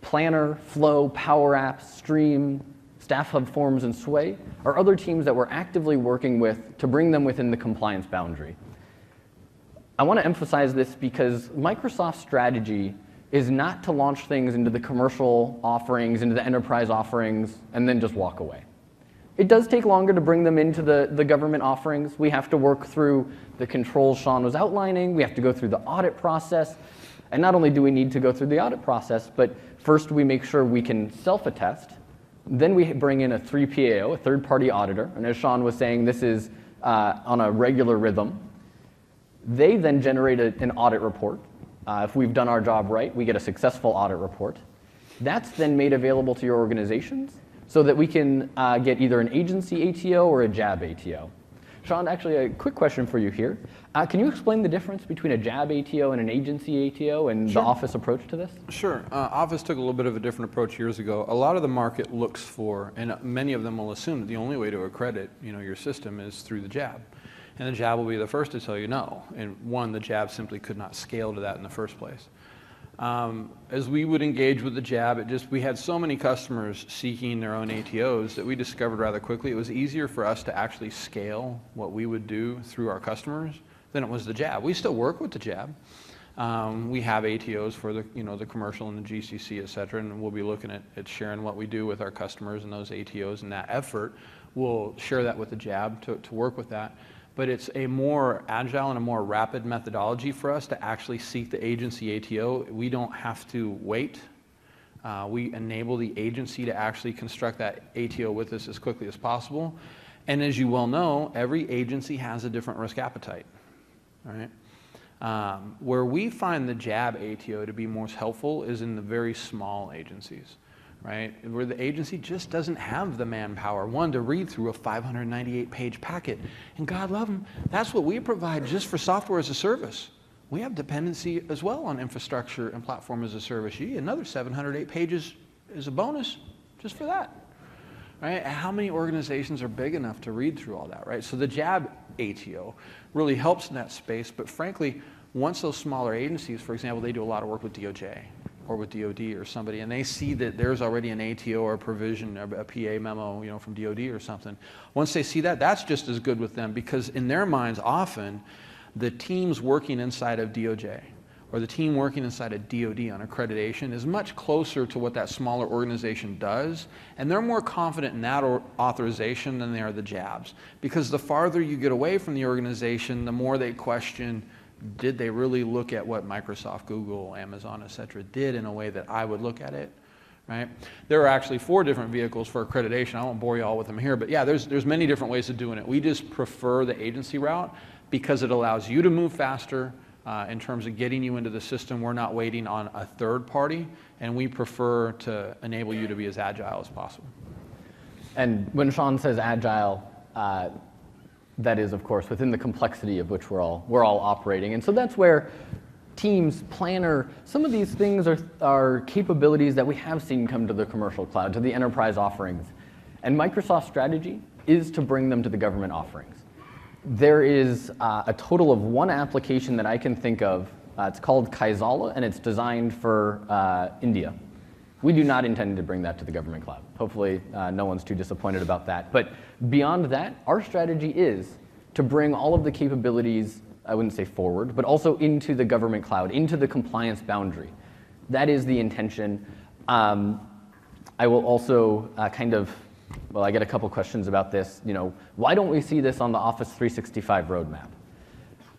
Planner, Flow, Power Apps, Stream, Staff Hub Forms, and Sway are other teams that we're actively working with to bring them within the compliance boundary. I want to emphasize this because Microsoft's strategy is not to launch things into the commercial offerings, into the enterprise offerings, and then just walk away. It does take longer to bring them into the government offerings. We have to work through the controls Sean was outlining. We have to go through the audit process. And not only do we need to go through the audit process, but first we make sure we can self-attest. Then we bring in a 3PAO, a third-party auditor. And as Sean was saying, this is on a regular rhythm. They then generate an audit report. If we've done our job right, we get a successful audit report. That's then made available to your organizations so that we can get either an agency ATO or a JAB ATO. Sean, actually a quick question for you here. Can you explain the difference between a JAB ATO and an agency ATO and the Office approach to this? Sure. Office took a little bit of a different approach years ago. A lot of the market looks for, and many of them will assume that the only way to accredit your system is through the JAB. And the JAB will be the first to tell you no. And one, the JAB simply could not scale to that in the first place. As we would engage with the JAB, we had so many customers seeking their own ATOs that we discovered rather quickly it was easier for us to actually scale what we would do through our customers than it was the JAB. We still work with the JAB. We have ATOs for the commercial and the GCC, et cetera, and we'll be looking at sharing what we do with our customers and those ATOs, and that effort, we'll share that with the JAB to work with that. But it's a more agile and a more rapid methodology for us to actually seek the agency ATO. We don't have to wait. We enable the agency to actually construct that ATO with us as quickly as possible. And as you well know, every agency has a different risk appetite, right? Where we find the JAB ATO to be most helpful is in the very small agencies, right? Where the agency just doesn't have the manpower, one, to read through a 598-page packet. And God love them, that's what we provide just for software as a service. We have dependency as well on infrastructure and platform as a service. Another 708 pages is a bonus just for that, right? How many organizations are big enough to read through all that, right? So the JAB ATO really helps in that space, but frankly, once those smaller agencies, for example, they do a lot of work with DOJ, or with DOD or somebody, and they see that there's already an ATO or a provision, a PA memo, from DOD or something. Once they see that, that's just as good with them because in their minds, often, the teams working inside of DOJ or the team working inside a DoD on accreditation is much closer to what that smaller organization does, and they're more confident in that authorization than they are the jabs. Because the farther you get away from the organization, the more they question, did they really look at what Microsoft, Google, Amazon, et cetera, did in a way that I would look at it, right? There are actually 4 different vehicles for accreditation. I won't bore you all with them here, but yeah, there's many different ways of doing it. We just prefer the agency route because it allows you to move faster, in terms of getting you into the system. We're not waiting on a third party, and we prefer to enable you to be as agile as possible. And when Sean says agile, that is, of course, within the complexity of which we're all operating. And so that's where Teams, Planner, some of these things are capabilities that we have seen come to the commercial cloud, to the enterprise offerings. And Microsoft's strategy is to bring them to the government offerings. There is a total of 1 application that I can think of. It's called Kaizala, and it's designed for India. We do not intend to bring that to the government cloud. Hopefully, no one's too disappointed about that. But beyond that, our strategy is to bring all of the capabilities, I wouldn't say forward, but also into the government cloud, into the compliance boundary. That is the intention. I will also well, I get a couple questions about this. Why don't we see this on the Office 365 roadmap?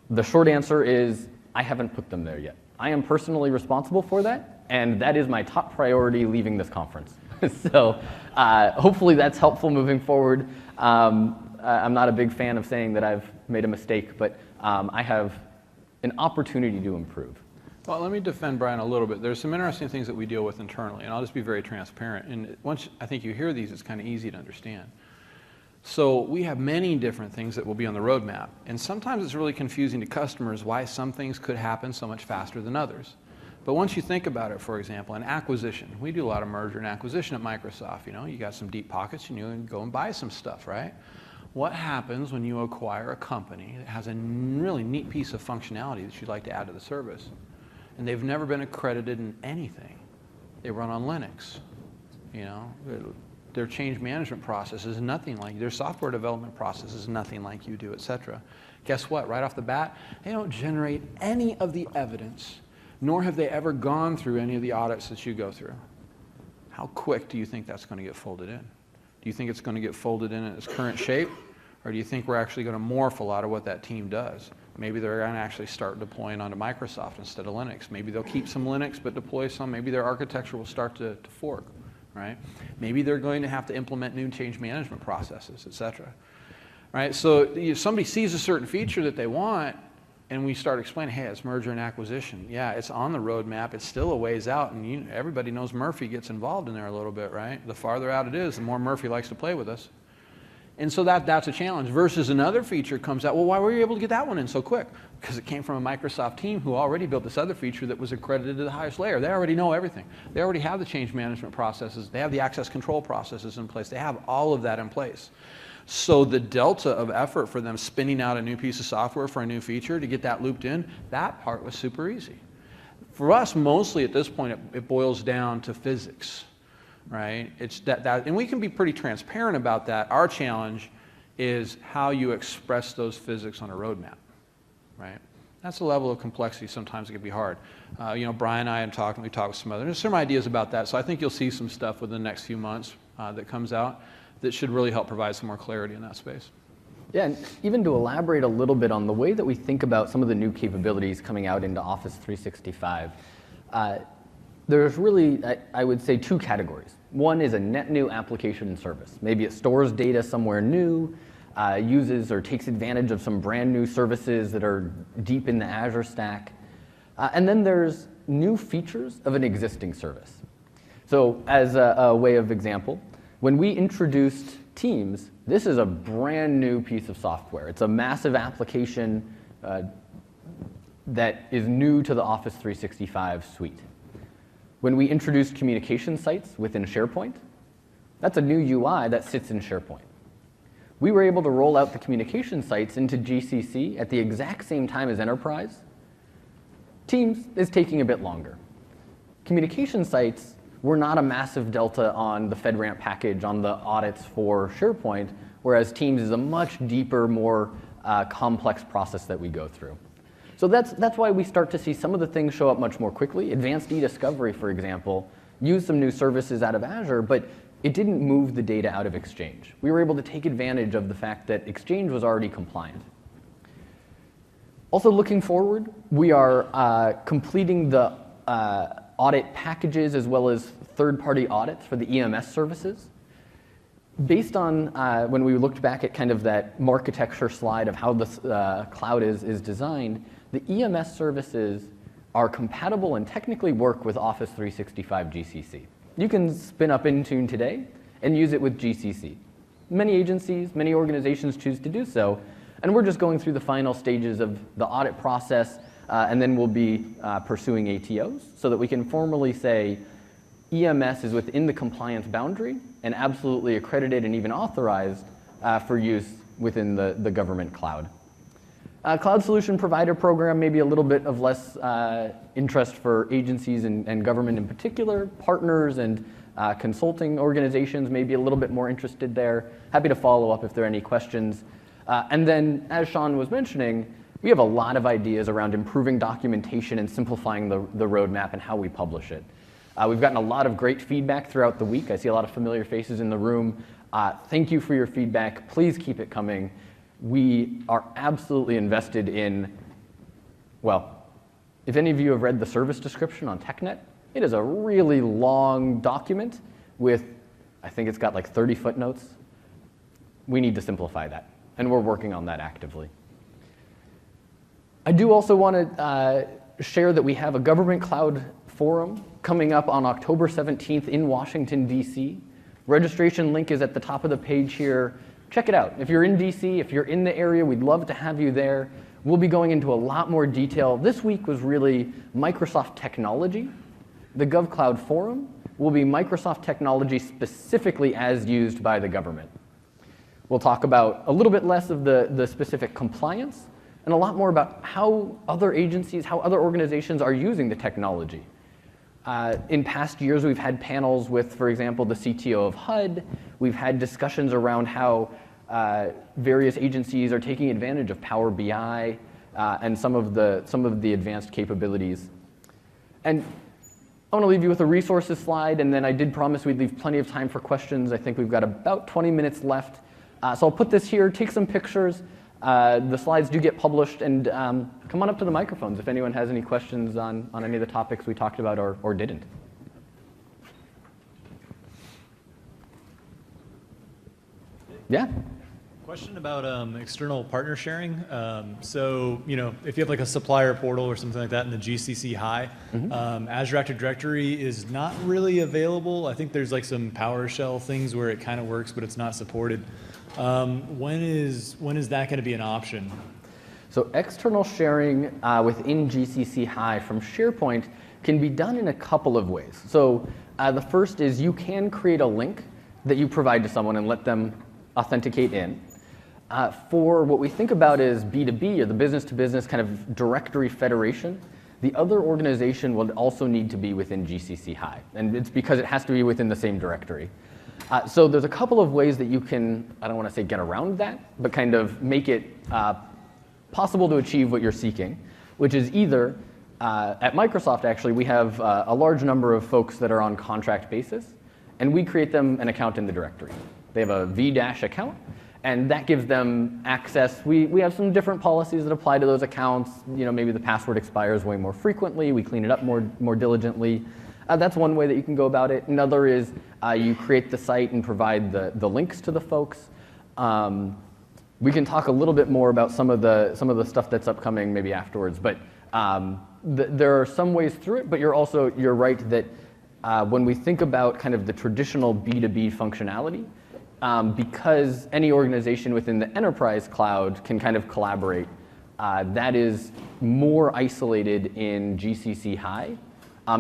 The short answer is I haven't put them there yet. I am personally responsible for that, and that is my top priority leaving this conference. So hopefully that's helpful moving forward. I'm not a big fan of saying that I've made a mistake, but I have an opportunity to improve. Well, let me defend Brian a little bit. There's some interesting things that we deal with internally, and I'll just be very transparent. And once I think you hear these, it's kind of easy to understand. So we have many different things that will be on the roadmap, and sometimes it's really confusing to customers why some things could happen so much faster than others. But once you think about it, for example, an acquisition. We do a lot of merger and acquisition at Microsoft. You got some deep pockets, and you can go and buy some stuff, right? What happens when you acquire a company that has a really neat piece of functionality that you'd like to add to the service? And they've never been accredited in anything. They run on Linux. Their change management process is nothing like, their software development process is nothing like you do, et cetera. Guess what? Right off the bat, they don't generate any of the evidence, nor have they ever gone through any of the audits that you go through. How quick do you think that's going to get folded in? Do you think it's going to get folded in its current shape? Or do you think we're actually going to morph a lot of what that team does? Maybe they're going to actually start deploying onto Microsoft instead of Linux. Maybe they'll keep some Linux but deploy some. Maybe their architecture will start to fork, right? Maybe they're going to have to implement new change management processes, et cetera. Right? So if somebody sees a certain feature that they want, and we start explaining, hey, it's merger and acquisition. Yeah, it's on the roadmap. It's still a ways out, and everybody knows Murphy gets involved in there a little bit, right? The farther out it is, the more Murphy likes to play with us. And so that's a challenge. Versus another feature comes out, well, why were you able to get that one in so quick? Because it came from a Microsoft team who already built this other feature that was accredited to the highest layer. They already know everything. They already have the change management processes. They have the access control processes in place. They have all of that in place. So the delta of effort for them spinning out a new piece of software for a new feature to get that looped in, that part was super easy. For us, mostly at this point, it boils down to physics. Right? It's and we can be pretty transparent about that. Our challenge is how you express those physics on a roadmap, right? That's a level of complexity. Sometimes it can be hard. Brian and I have talked, and we talked with some others. There's some ideas about that. So I think you'll see some stuff within the next few months that comes out that should really help provide some more clarity in that space. Yeah, and even to elaborate a little bit on the way that we think about some of the new capabilities coming out into Office 365, there's really, I would say, 2 categories. One is a net new application and service. Maybe it stores data somewhere new, uses or takes advantage of some brand new services that are deep in the Azure stack. And then there's new features of an existing service. So as a way of example, when we introduced Teams, this is a brand new piece of software. It's a massive application that is new to the Office 365 suite. When we introduced communication sites within SharePoint, that's a new UI that sits in SharePoint. We were able to roll out the communication sites into GCC at the exact same time as Enterprise. Teams is taking a bit longer. Communication sites were not a massive delta on the FedRAMP package on the audits for SharePoint, whereas Teams is a much deeper, more complex process that we go through. So that's why we start to see some of the things show up much more quickly. Advanced e-discovery, for example, used some new services out of Azure, but it didn't move the data out of Exchange. We were able to take advantage of the fact that Exchange was already compliant. Also looking forward, we are completing the audit packages as well as third-party audits for the EMS services. Based on when we looked back at kind of that architecture slide of how the cloud is designed, the EMS services are compatible and technically work with Office 365 GCC. You can spin up Intune today and use it with GCC. Many agencies, many organizations choose to do so, and we're just going through the final stages of the audit process, and then we'll be pursuing ATOs so that we can formally say EMS is within the compliance boundary and absolutely accredited and even authorized for use within the government cloud. Cloud Solution Provider Program, maybe a little bit of less interest for agencies and government in particular. Partners and consulting organizations may be a little bit more interested there. Happy to follow up if there are any questions. And then, as Sean was mentioning, we have a lot of ideas around improving documentation and simplifying the roadmap and how we publish it. We've gotten a lot of great feedback throughout the week. I see a lot of familiar faces in the room. Thank you for your feedback. Please keep it coming. We are absolutely invested in, well, if any of you have read the service description on TechNet, it is a really long document with, I think it's got like 30 footnotes. We need to simplify that, and we're working on that actively. I do also want to share that we have a government cloud forum coming up on October 17th in Washington, D.C. Registration link is at the top of the page here. Check it out. If you're in DC, if you're in the area, we'd love to have you there. We'll be going into a lot more detail. This week was really Microsoft technology. The GovCloud Forum will be Microsoft technology specifically as used by the government. We'll talk about a little bit less of the specific compliance and a lot more about how other agencies, how other organizations are using the technology. In past years, we've had panels with, for example, the CTO of HUD. We've had discussions around how various agencies are taking advantage of Power BI and some of the advanced capabilities. And I want to leave you with a resources slide, and then I did promise we'd leave plenty of time for questions. I think we've got about 20 minutes left. So I'll put this here, take some pictures. The slides do get published, and come on up to the microphones if anyone has any questions on any of the topics we talked about or didn't. Yeah? Question about external partner sharing. So, you know, if you have like a supplier portal or something like that in the GCC High, Azure Active Directory is not really available. I think there's like some PowerShell things where it kind of works, but it's not supported. When is that going to be an option? So external sharing within GCC High from SharePoint can be done in a couple of ways. So the first is you can create a link that you provide to someone and let them authenticate in. For what we think about as B2B, or the business-to-business kind of directory federation, the other organization will also need to be within GCC High. And it's because it has to be within the same directory. So there's a couple of ways that you can, I don't want to say get around that, but kind of make it possible to achieve what you're seeking, which is either, at Microsoft actually, we have a large number of folks that are on contract basis, and we create them an account in the directory. They have a V- account, and that gives them access. We have some different policies that apply to those accounts. You know, maybe the password expires way more frequently. We clean it up more diligently. That's one way that you can go about it. Another is you create the site and provide the links to the folks. We can talk a little bit more about some of the stuff that's upcoming maybe afterwards. But there are some ways through it. But you're right that when we think about kind of the traditional B2B functionality, because any organization within the enterprise cloud can kind of collaborate, that is more isolated in GCC High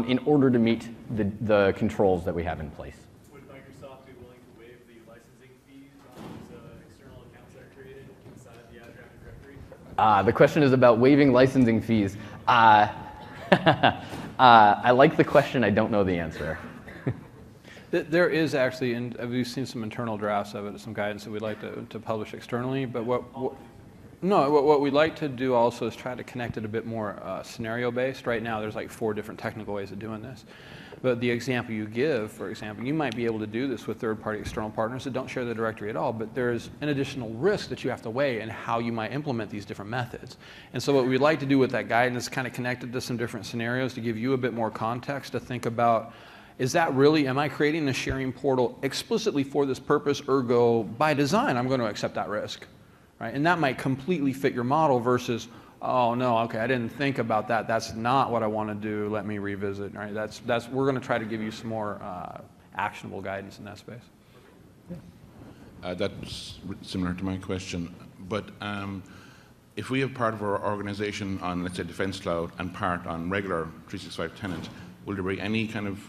in order to meet the controls that we have in place. Would Microsoft be willing to waive the licensing fees on these external accounts that are created inside the Azure Active Directory? The question is about waiving licensing fees. I like the question. I don't know the answer. There is actually, and we've seen some internal drafts of it, some guidance that we'd like to publish externally. But No, what we'd like to do also is try to connect it a bit more scenario-based. Right now, there's like 4 different technical ways of doing this. But the example you give, for example, you might be able to do this with third-party external partners that don't share the directory at all, but there's an additional risk that you have to weigh in how you might implement these different methods. And so what we'd like to do with that guidance is kind of connect it to some different scenarios to give you a bit more context to think about, is that really, am I creating a sharing portal explicitly for this purpose, ergo, by design, I'm going to accept that risk, right? And that might completely fit your model versus, oh no, okay, I didn't think about that. That's not what I want to do. Let me revisit. Right? We're going to try to give you some more actionable guidance in that space. That's similar to my question. But if we have part of our organization on, let's say, Defense Cloud and part on regular 365 tenant, will there be any kind of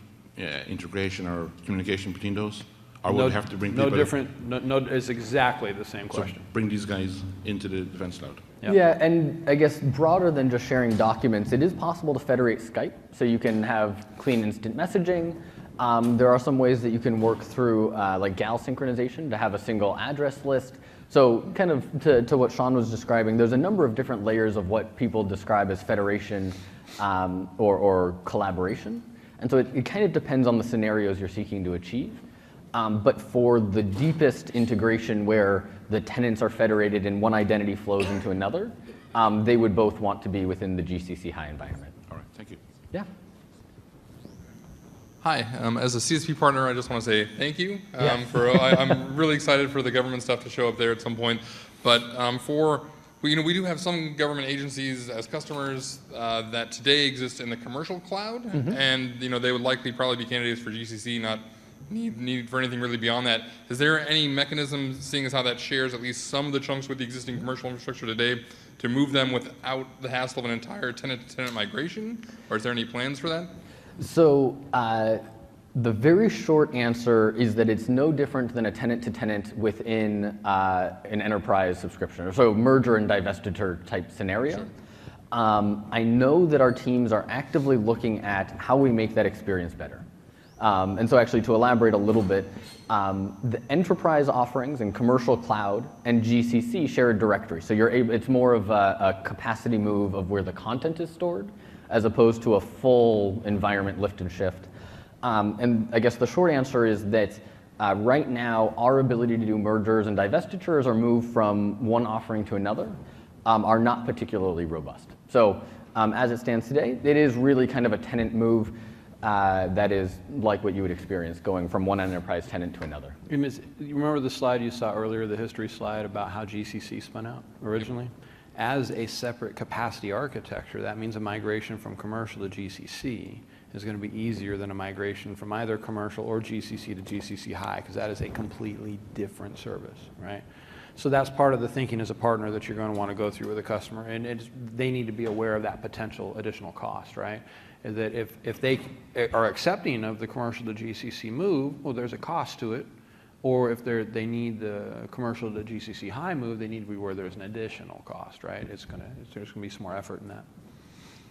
integration or communication between those? Or will we have to bring people? No different. No, it's exactly the same question. So bring these guys into the Defense Cloud. Yep. Yeah, and I guess broader than just sharing documents, it is possible to federate Skype, so you can have clean instant messaging. There are some ways that you can work through like GAL synchronization to have a single address list. So kind of to what Sean was describing, there's a number of different layers of what people describe as federation or collaboration. And so it kind of depends on the scenarios you're seeking to achieve. But for the deepest integration where the tenants are federated and one identity flows into another, they would both want to be within the GCC High environment. All right, thank you. Yeah. Hi, as a CSP partner, I just want to say thank you. Yeah. I'm really excited for the government stuff to show up there at some point. But we do have some government agencies as customers that today exist in the commercial cloud, and they would likely probably be candidates for GCC, not need for anything really beyond that. Is there any mechanism, seeing as how that shares at least some of the chunks with the existing commercial infrastructure today, to move them without the hassle of an entire tenant-to-tenant migration? Or is there any plans for that? So the very short answer is that it's no different than a tenant-to-tenant within an enterprise subscription, so merger and divestiture type scenario. Sure. I know that our teams are actively looking at how we make that experience better. And so actually, to elaborate a little bit, the enterprise offerings and commercial cloud and GCC share a directory. So it's more of a capacity move of where the content is stored, as opposed to a full environment lift and shift. And I guess the short answer is that right now, our ability to do mergers and divestitures or move from one offering to another are not particularly robust. So as it stands today, it is really kind of a tenant move that is like what you would experience going from one enterprise tenant to another. You remember the slide you saw earlier, the history slide about how GCC spun out originally? As a separate capacity architecture, that means a migration from commercial to GCC is going to be easier than a migration from either commercial or GCC to GCC High, because that is a completely different service, right? So that's part of the thinking as a partner that you're going to want to go through with a customer, and they need to be aware of that potential additional cost, right? Is that if they are accepting of the commercial to GCC move, well, there's a cost to it. Or if they need the commercial to GCC High move, they need to be where there's an additional cost, right? There's going to be some more effort in that.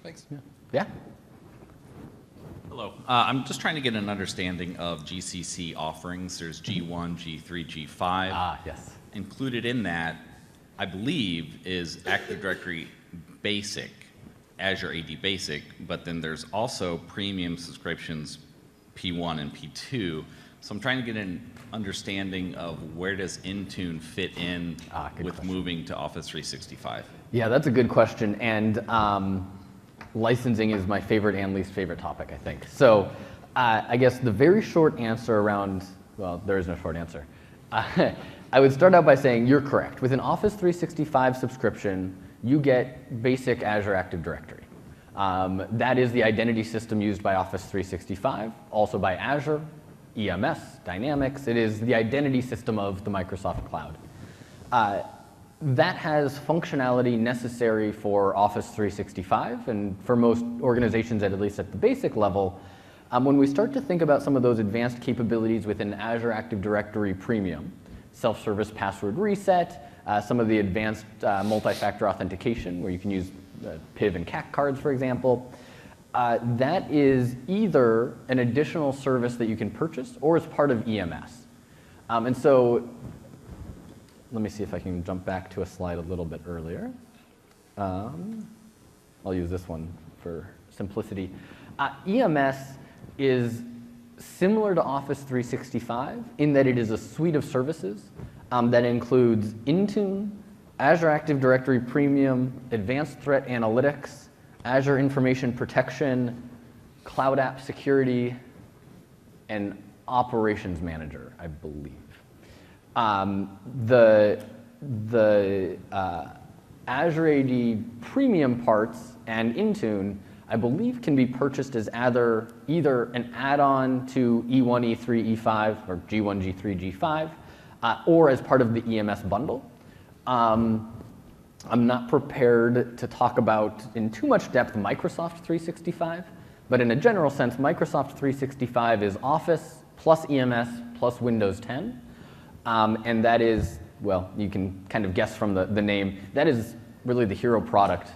Thanks. Yeah. Hello. I'm just trying to get an understanding of GCC offerings. There's G1, G3, G5. Yes. Included in that, I believe, is Active Directory Basic, Azure AD Basic, but then there's also premium subscriptions, P1 and P2. So I'm trying to get an understanding of where does Intune fit in with question. moving to Office 365? Yeah, that's a good question. And licensing is my favorite and least favorite topic, I think. So I guess the very short answer around, well, there is no short answer. I would start out by saying you're correct. With an Office 365 subscription, you get basic Azure Active Directory. That is the identity system used by Office 365, also by Azure, EMS, Dynamics. It is the identity system of the Microsoft Cloud. That has functionality necessary for Office 365, and for most organizations, at least at the basic level. When we start to think about some of those advanced capabilities within Azure Active Directory Premium, self-service password reset, some of the advanced multi-factor authentication, where you can use PIV and CAC cards, for example, that is either an additional service that you can purchase or is part of EMS. And so let me see if I can jump back to a slide a little bit earlier. I'll use this one for simplicity. EMS is similar to Office 365 in that it is a suite of services that includes Intune, Azure Active Directory Premium, Advanced Threat Analytics, Azure Information Protection, Cloud App Security, and Operations Manager, I believe. The Azure AD Premium parts and Intune, I believe, can be purchased as either an add-on to E1, E3, E5, or G1, G3, G5, or as part of the EMS bundle. I'm not prepared to talk about in too much depth Microsoft 365, but in a general sense, Microsoft 365 is Office plus EMS plus Windows 10. And that is, well, you can kind of guess from the name, that is really the hero product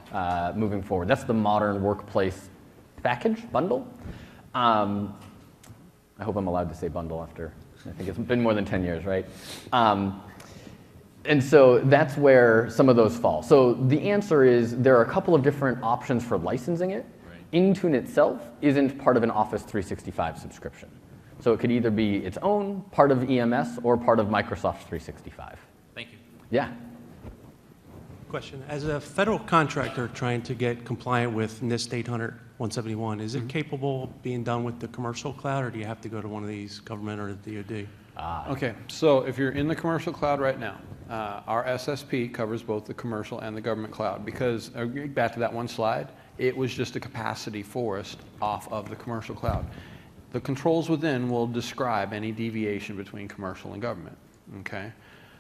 moving forward. That's the modern workplace package, bundle. I hope I'm allowed to say bundle after, I think it's been more than 10 years, right? And so that's where some of those fall. So the answer is there are a couple of different options for licensing it. Right. Intune itself isn't part of an Office 365 subscription. So it could either be its own part of EMS or part of Microsoft 365. Thank you. Yeah. Question. As a federal contractor trying to get compliant with NIST 800-171, is it capable of being done with the commercial cloud, or do you have to go to one of these government or the DoD? Okay, so if you're in the commercial cloud right now, our SSP covers both the commercial and the government cloud because, back to that one slide, it was just a capacity for us off of the commercial cloud. The controls within will describe any deviation between commercial and government, okay?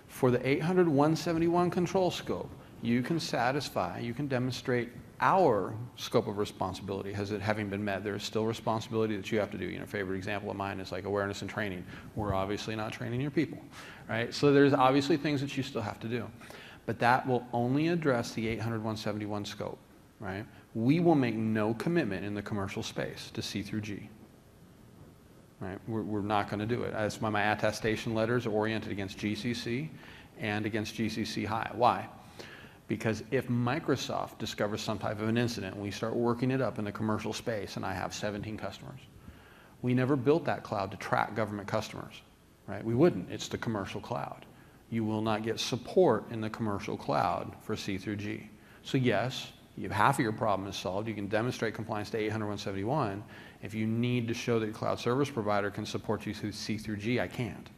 For the 800-171 control scope, you can satisfy, you can demonstrate our scope of responsibility as it having been met. There is still responsibility that you have to do. You know, a favorite example of mine is like awareness and training. We're obviously not training your people, right? So there's obviously things that you still have to do. But that will only address the 800-171 scope, right? We will make no commitment in the commercial space to C through G. Right? We're not going to do it. That's why my attestation letters are oriented against GCC and against GCC high. Why? Because if Microsoft discovers some type of an incident and we start working it up in the commercial space, and I have 17 customers, we never built that cloud to track government customers. Right? We wouldn't. It's the commercial cloud. You will not get support in the commercial cloud for C through G. So yes, half of your problem is solved. You can demonstrate compliance to 800-171. If you need to show that your cloud service provider can support you through C through G, I can't.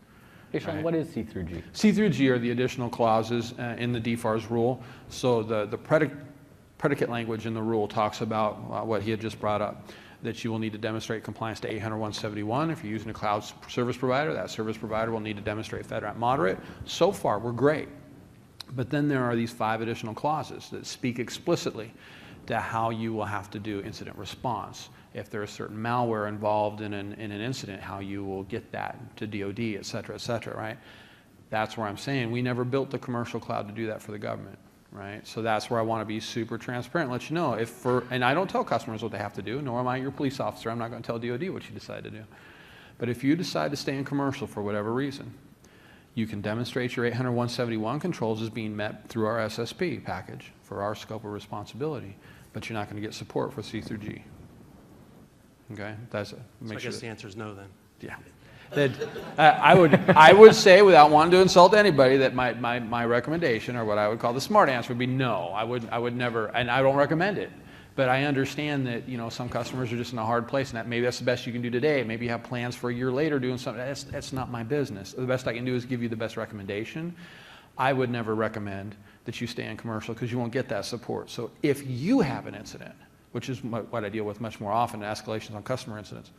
Hey, Sean, what is C through G? C through G are the additional clauses in the DFARS rule. So the predicate language in the rule talks about what he had just brought up, that you will need to demonstrate compliance to 800-171. If you're using a cloud service provider, that service provider will need to demonstrate FedRAMP moderate. So far, we're great. But then there are these 5 additional clauses that speak explicitly to how you will have to do incident response. If there is certain malware involved in an incident, how you will get that to DoD, et cetera, right? That's where I'm saying we never built the commercial cloud to do that for the government, right? So that's where I want to be super transparent, let you know. And I don't tell customers what they have to do, nor am I your police officer. I'm not going to tell DoD what you decide to do. But if you decide to stay in commercial for whatever reason, you can demonstrate your 800-171 controls as being met through our SSP package for our scope of responsibility, but you're not going to get support for C through G. Okay, that's it. So I guess the answer is no then. Yeah. I would say, without wanting to insult anybody, that my recommendation, or what I would call the smart answer, would be no. I would never, and I don't recommend it. But I understand that, you know, some customers are just in a hard place, and that maybe that's the best you can do today. Maybe you have plans for a year later doing something. That's not my business. The best I can do is give you the best recommendation. I would never recommend that you stay in commercial because you won't get that support. So if you have an incident, which is what I deal with much more often, escalations on customer incidents.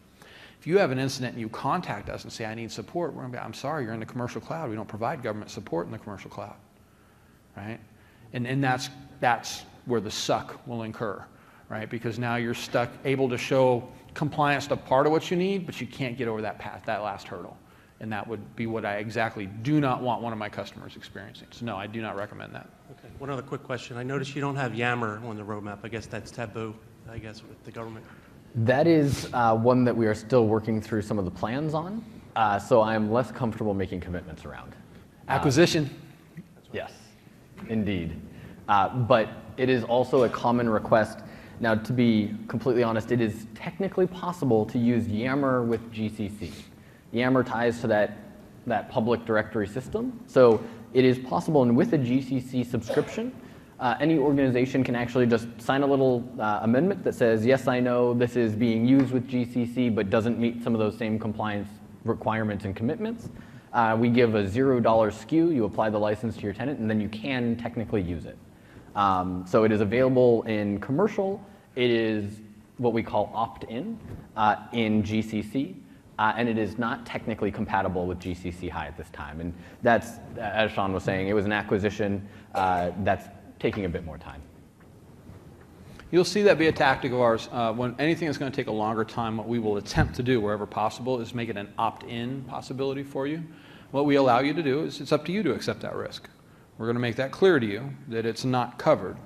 If you have an incident and you contact us and say, I need support, we're going to be, I'm sorry, you're in the commercial cloud. We don't provide government support in the commercial cloud, right? And that's where the suck will incur, right? Because now you're stuck, able to show compliance to part of what you need, but you can't get over that path, that last hurdle. And that would be what I exactly do not want one of my customers experiencing. So no, I do not recommend that. Okay. One other quick question. I noticed you don't have Yammer on the roadmap. I guess that's taboo, I guess, with the government. That is one that we are still working through some of the plans on. So I am less comfortable making commitments around. Acquisition. Yes, indeed. But it is also a common request. Now, to be completely honest, it is technically possible to use Yammer with GCC. Yammer ties to that public directory system. So it is possible, and with a GCC subscription, any organization can actually just sign a little amendment that says, yes, I know this is being used with GCC, but doesn't meet some of those same compliance requirements and commitments. We give a $0 SKU, you apply the license to your tenant, and then you can technically use it. So it is available in commercial. It is what we call opt-in in GCC, and it is not technically compatible with GCC High at this time. And that's, as Sean was saying, it was an acquisition that's taking a bit more time. You'll see that be a tactic of ours. When anything that's going to take a longer time, what we will attempt to do wherever possible is make it an opt-in possibility for you. What we allow you to do is it's up to you to accept that risk. We're going to make that clear to you that it's not covered.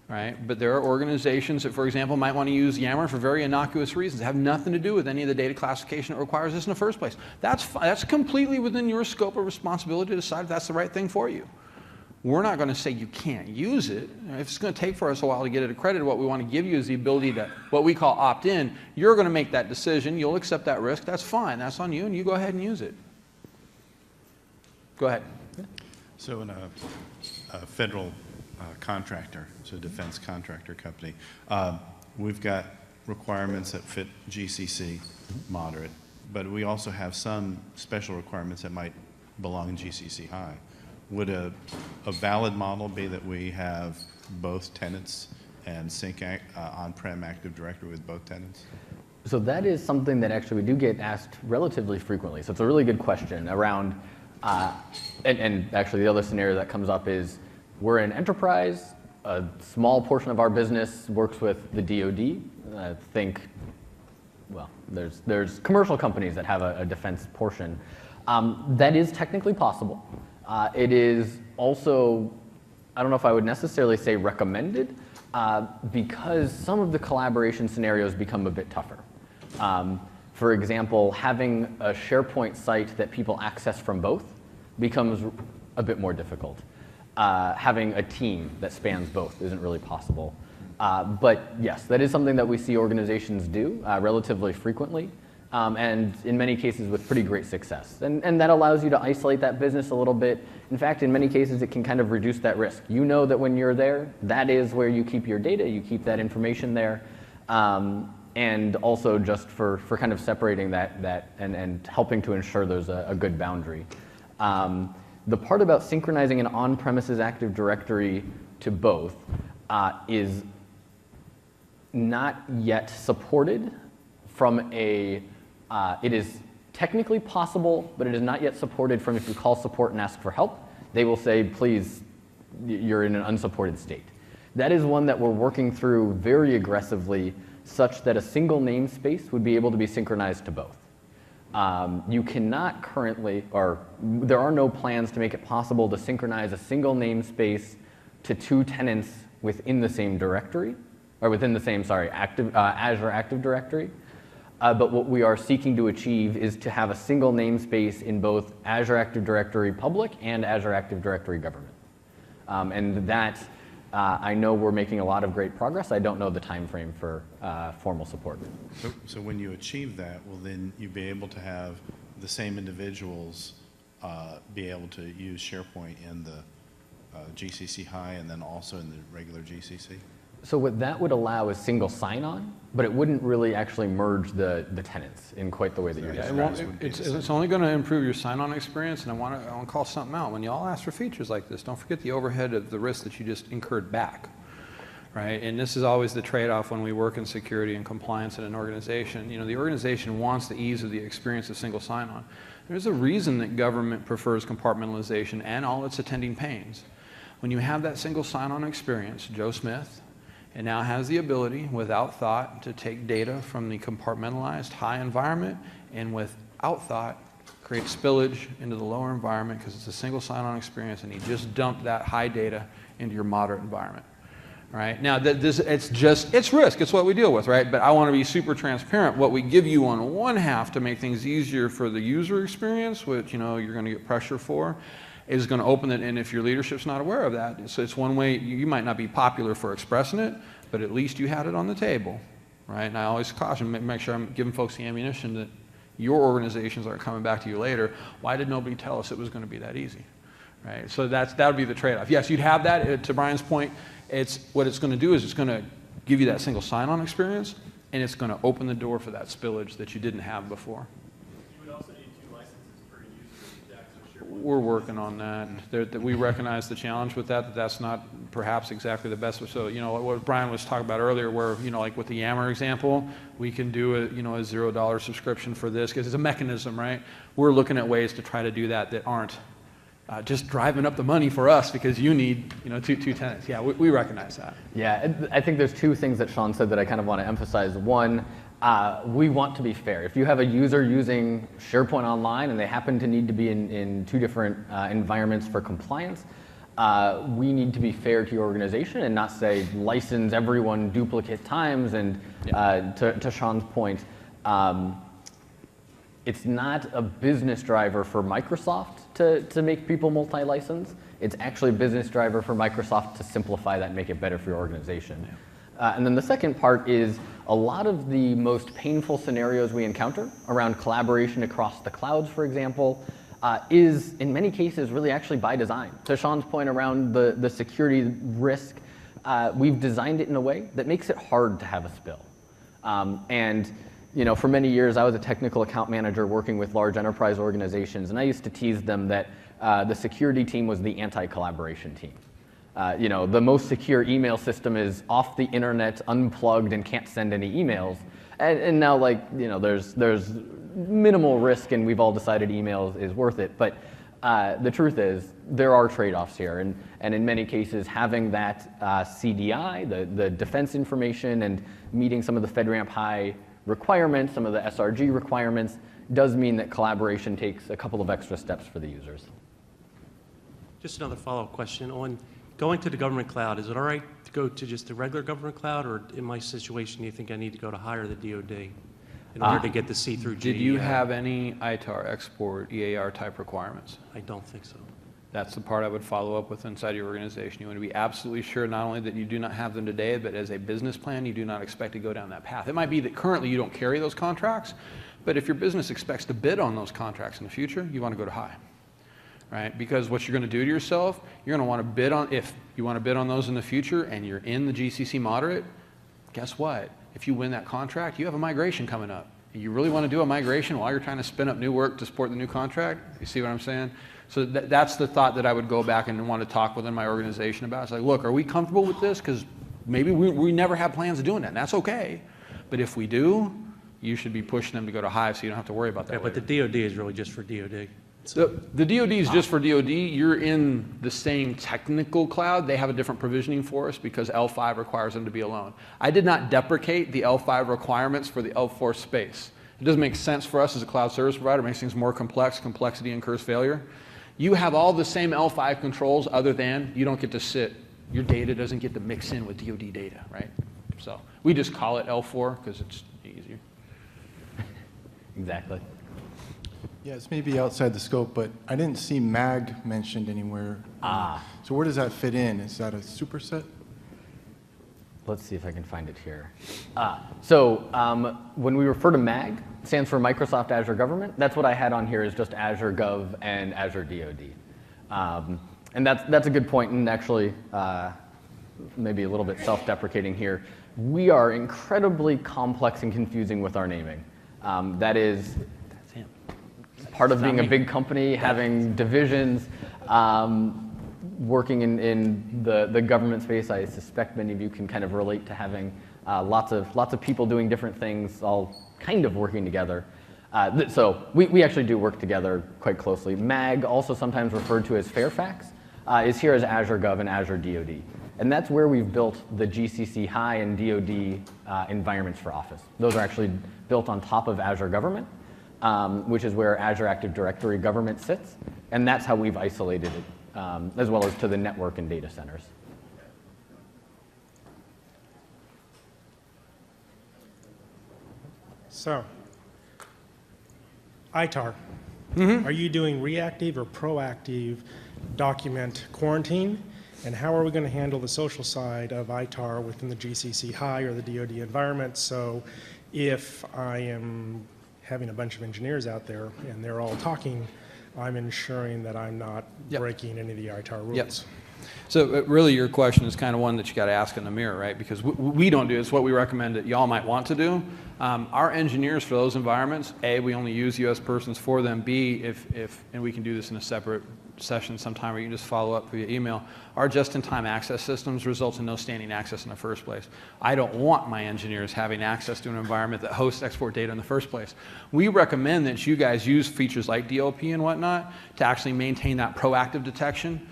Right? But there are organizations that, for example, might want to use Yammer for very innocuous reasons, have nothing to do with any of the data classification that requires this in the first place. That's completely within your scope of responsibility to decide if that's the right thing for you. We're not going to say you can't use it. If it's going to take for us a while to get it accredited, what we want to give you is the ability to, what we call opt-in. You're going to make that decision. You'll accept that risk. That's fine. That's on you, and you go ahead and use it. Go ahead. So in a federal contractor, so defense contractor company, we've got requirements that fit GCC moderate, but we also have some special requirements that might belong in GCC high. Would a valid model be that we have both tenants and sync on-prem Active Directory with both tenants? So that is something that actually we do get asked relatively frequently. So it's a really good question around, and actually the other scenario that comes up is we're an enterprise, a small portion of our business works with the DoD. Well, there's commercial companies that have a defense portion. That is technically possible. It is also, I don't know if I would necessarily say recommended, because some of the collaboration scenarios become a bit tougher. For example, having a SharePoint site that people access from both becomes a bit more difficult. Having a team that spans both isn't really possible. But yes, that is something that we see organizations do relatively frequently. And in many cases with pretty great success. And that allows you to isolate that business a little bit. In fact, in many cases, it can kind of reduce that risk. You know that when you're there, that is where you keep your data, you keep that information there. And also just for kind of separating that and helping to ensure there's a good boundary. The part about synchronizing an on-premises Active Directory to both is not yet supported from a it is technically possible, but it is not yet supported from if you call support and ask for help. They will say, please, you're in an unsupported state. That is one that we're working through very aggressively such that a single namespace would be able to be synchronized to both. You cannot currently, or there are no plans to make it possible to synchronize a single namespace to two tenants within the same directory, or within the same, Azure Active Directory. But what we are seeking to achieve is to have a single namespace in both Azure Active Directory Public and Azure Active Directory Government. And that, I know we're making a lot of great progress. I don't know the time frame for formal support. So when you achieve that, will then you be able to have the same individuals be able to use SharePoint in the GCC High and then also in the regular GCC? So what that would allow is single sign-on, but it wouldn't really actually merge the tenants in quite the way that you're describing. It's only going to improve your sign-on experience, and I want to call something out. When you all ask for features like this, don't forget the overhead of the risk that you just incurred back, right? And this is always the trade-off when we work in security and compliance in an organization. You know, the organization wants the ease of the experience of single sign-on. There's a reason that government prefers compartmentalization and all its attending pains. When you have that single sign-on experience, Joe Smith, and now has the ability, without thought, to take data from the compartmentalized high environment and without thought, create spillage into the lower environment because it's a single sign-on experience, and he just dumped that high data into your moderate environment. Right? Now, it's risk. It's what we deal with, right? But I want to be super transparent. What we give you on one half to make things easier for the user experience, which you're going to get pressure for, is going to open it, and if your leadership's not aware of that, so it's one way, you might not be popular for expressing it, but at least you had it on the table, right? And I always caution, make sure I'm giving folks the ammunition that your organizations aren't coming back to you later. Why did nobody tell us it was going to be that easy, right? So that would be the trade-off. Yes, you'd have that. To Brian's point, what it's going to do is it's going to give you that single sign-on experience, and it's going to open the door for that spillage that you didn't have before. You would also need 2 licenses per user to access SharePoint. We're working on that. That we recognize the challenge with that that's not perhaps exactly the best. So, what Brian was talking about earlier, where, like with the Yammer example, we can do a $0 subscription for this because it's a mechanism, right? We're looking at ways to try to do that aren't just driving up the money for us because you need, two tenants. Yeah, we recognize that. Yeah, I think there's 2 things that Sean said that I kind of want to emphasize. One, we want to be fair. If you have a user using SharePoint Online and they happen to need to be in 2 different environments for compliance, we need to be fair to your organization and not say license everyone duplicate times. And to Sean's point, it's not a business driver for Microsoft to make people multi-license. It's actually a business driver for Microsoft to simplify that and make it better for your organization. And then the second part is a lot of the most painful scenarios we encounter around collaboration across the clouds, for example, is in many cases really actually by design. To Sean's point around the security risk, we've designed it in a way that makes it hard to have a spill. For many years, I was a technical account manager working with large enterprise organizations, and I used to tease them that the security team was the anti-collaboration team. The most secure email system is off the internet, unplugged, and can't send any emails. And now, there's minimal risk, and we've all decided email is worth it. But the truth is, there are trade-offs here, and in many cases, having that CDI, the defense information, and meeting some of the FedRAMP high requirements, some of the SRG requirements, does mean that collaboration takes a couple of extra steps for the users. Just another follow-up question. On going to the government cloud, is it all right to go to just the regular government cloud, or in my situation, do you think I need to go to higher the DoD in order to get the C through G? Did you have any ITAR export EAR type requirements? I don't think so. That's the part I would follow up with inside your organization. You want to be absolutely sure not only that you do not have them today, but as a business plan, you do not expect to go down that path. It might be that currently you don't carry those contracts, but if your business expects to bid on those contracts in the future, you want to go to high, right? Because what you're going to do to yourself, you're going to want to bid on, if you want to bid on those in the future and you're in the GCC moderate, guess what? If you win that contract, you have a migration coming up. You really want to do a migration while you're trying to spin up new work to support the new contract? You see what I'm saying? So that's the thought that I would go back and want to talk within my organization about. It's like, look, are we comfortable with this? Because maybe we never have plans of doing that, and that's okay. But if we do, you should be pushing them to go to high so you don't have to worry about that. Yeah, but the DoD is really just for DoD. The DoD is just for DoD. You're in the same technical cloud. They have a different provisioning for us because L5 requires them to be alone. I did not deprecate the L5 requirements for the L4 space. It doesn't make sense for us as a cloud service provider. It makes things more complex. Complexity incurs failure. You have all the same L5 controls other than you don't get to sit. Your data doesn't get to mix in with DoD data, right? So we just call it L4 because it's easier. Exactly. Yeah, it's maybe outside the scope, but I didn't see MAG mentioned anywhere. So where does that fit in? Is that a superset? Let's see if I can find it here. When we refer to MAG, it stands for Microsoft Azure Government. That's what I had on here is just Azure Gov and Azure DoD. And that's a good point, and actually maybe a little bit self-deprecating here. We are incredibly complex and confusing with our naming. That is part of being a big company, having divisions, working in the government space. I suspect many of you can kind of relate to having lots of people doing different things, all kind of working together. So we actually do work together quite closely. MAG, also sometimes referred to as Fairfax, is here as Azure Gov and Azure DoD. And that's where we've built the GCC High and DoD environments for Office. Those are actually built on top of Azure Government, which is where Azure Active Directory Government sits. And that's how we've isolated it, as well as to the network and data centers. So, ITAR, Are you doing reactive or proactive document quarantine? And how are we going to handle the social side of ITAR within the GCC High or the DoD environment? So if I am having a bunch of engineers out there and they're all talking, I'm ensuring that I'm not breaking any of the ITAR rules. Yep. So really your question is kind of one that you got to ask in the mirror, right? Because we don't do it. It's what we recommend that y'all might want to do. Our engineers for those environments, A, we only use U.S. persons for them. B, and we can do this in a separate session sometime where you can just follow up via email. Our just-in-time access systems result in no standing access in the first place. I don't want my engineers having access to an environment that hosts export data in the first place. We recommend that you guys use features like DLP and whatnot to actually maintain that proactive detection.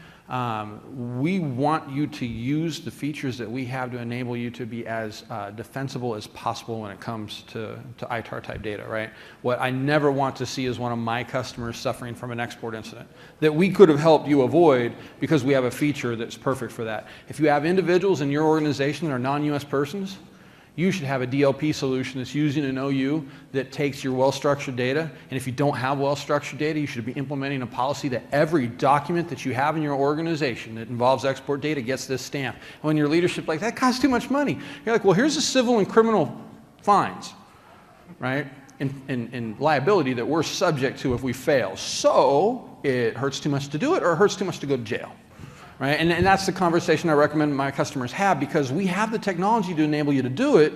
We want you to use the features that we have to enable you to be as defensible as possible when it comes to ITAR type data, right? What I never want to see is one of my customers suffering from an export incident that we could have helped you avoid because we have a feature that's perfect for that. If you have individuals in your organization that are non-US persons, you should have a DLP solution that's using an OU that takes your well-structured data. And if you don't have well-structured data, you should be implementing a policy that every document that you have in your organization that involves export data gets this stamp. And when your leadership like, that costs too much money, you're like, well, here's the civil and criminal fines, right? And liability that we're subject to if we fail. So it hurts too much to do it or it hurts too much to go to jail. Right? And that's the conversation I recommend my customers have because we have the technology to enable you to do it,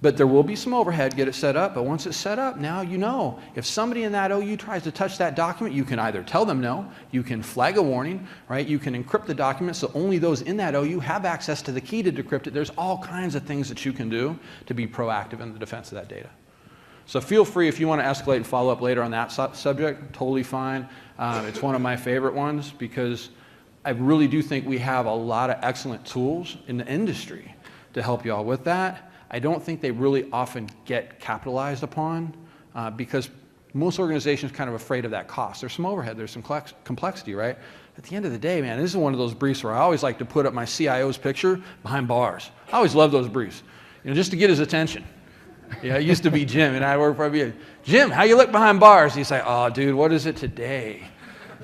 but there will be some overhead, get it set up, but once it's set up, now you know. If somebody in that OU tries to touch that document, you can either tell them no, you can flag a warning, right? You can encrypt the document so only those in that OU have access to the key to decrypt it. There's all kinds of things that you can do to be proactive in the defense of that data. So feel free if you want to escalate and follow up later on that subject, totally fine. It's one of my favorite ones because I really do think we have a lot of excellent tools in the industry to help y'all with that. I don't think they really often get capitalized upon because most organizations are kind of afraid of that cost. There's some overhead, there's some complexity, right? At the end of the day, man, this is one of those briefs where I always like to put up my CIO's picture behind bars. I always love those briefs, you know, just to get his attention. Yeah, it used to be Jim, and I work for IBM. Jim, how you look behind bars? He's like, oh, dude, what is it today?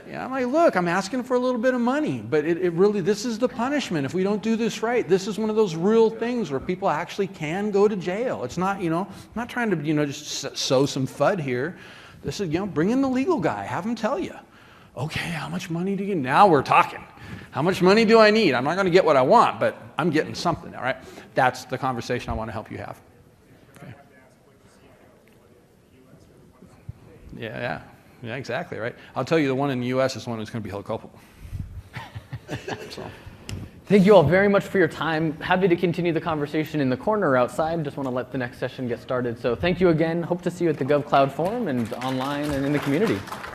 Yeah, I'm like, look, I'm asking for a little bit of money, but it really, this is the punishment. If we don't do this right, this is one of those real things where people actually can go to jail. It's not, you know, I'm not trying to, you know, just sow some FUD here. This is, you know, bring in the legal guy, have him tell you. Okay, how much money do you, now we're talking. How much money do I need? I'm not going to get what I want, but I'm getting something, all right? That's the conversation I want to help you have. Okay. Yeah. Yeah, exactly, right? I'll tell you the one in the U.S. is the one who's going to be held culpable. So. Thank you all very much for your time. Happy to continue the conversation in the corner or outside. Just want to let the next session get started. So thank you again. Hope to see you at the GovCloud Forum and online and in the community.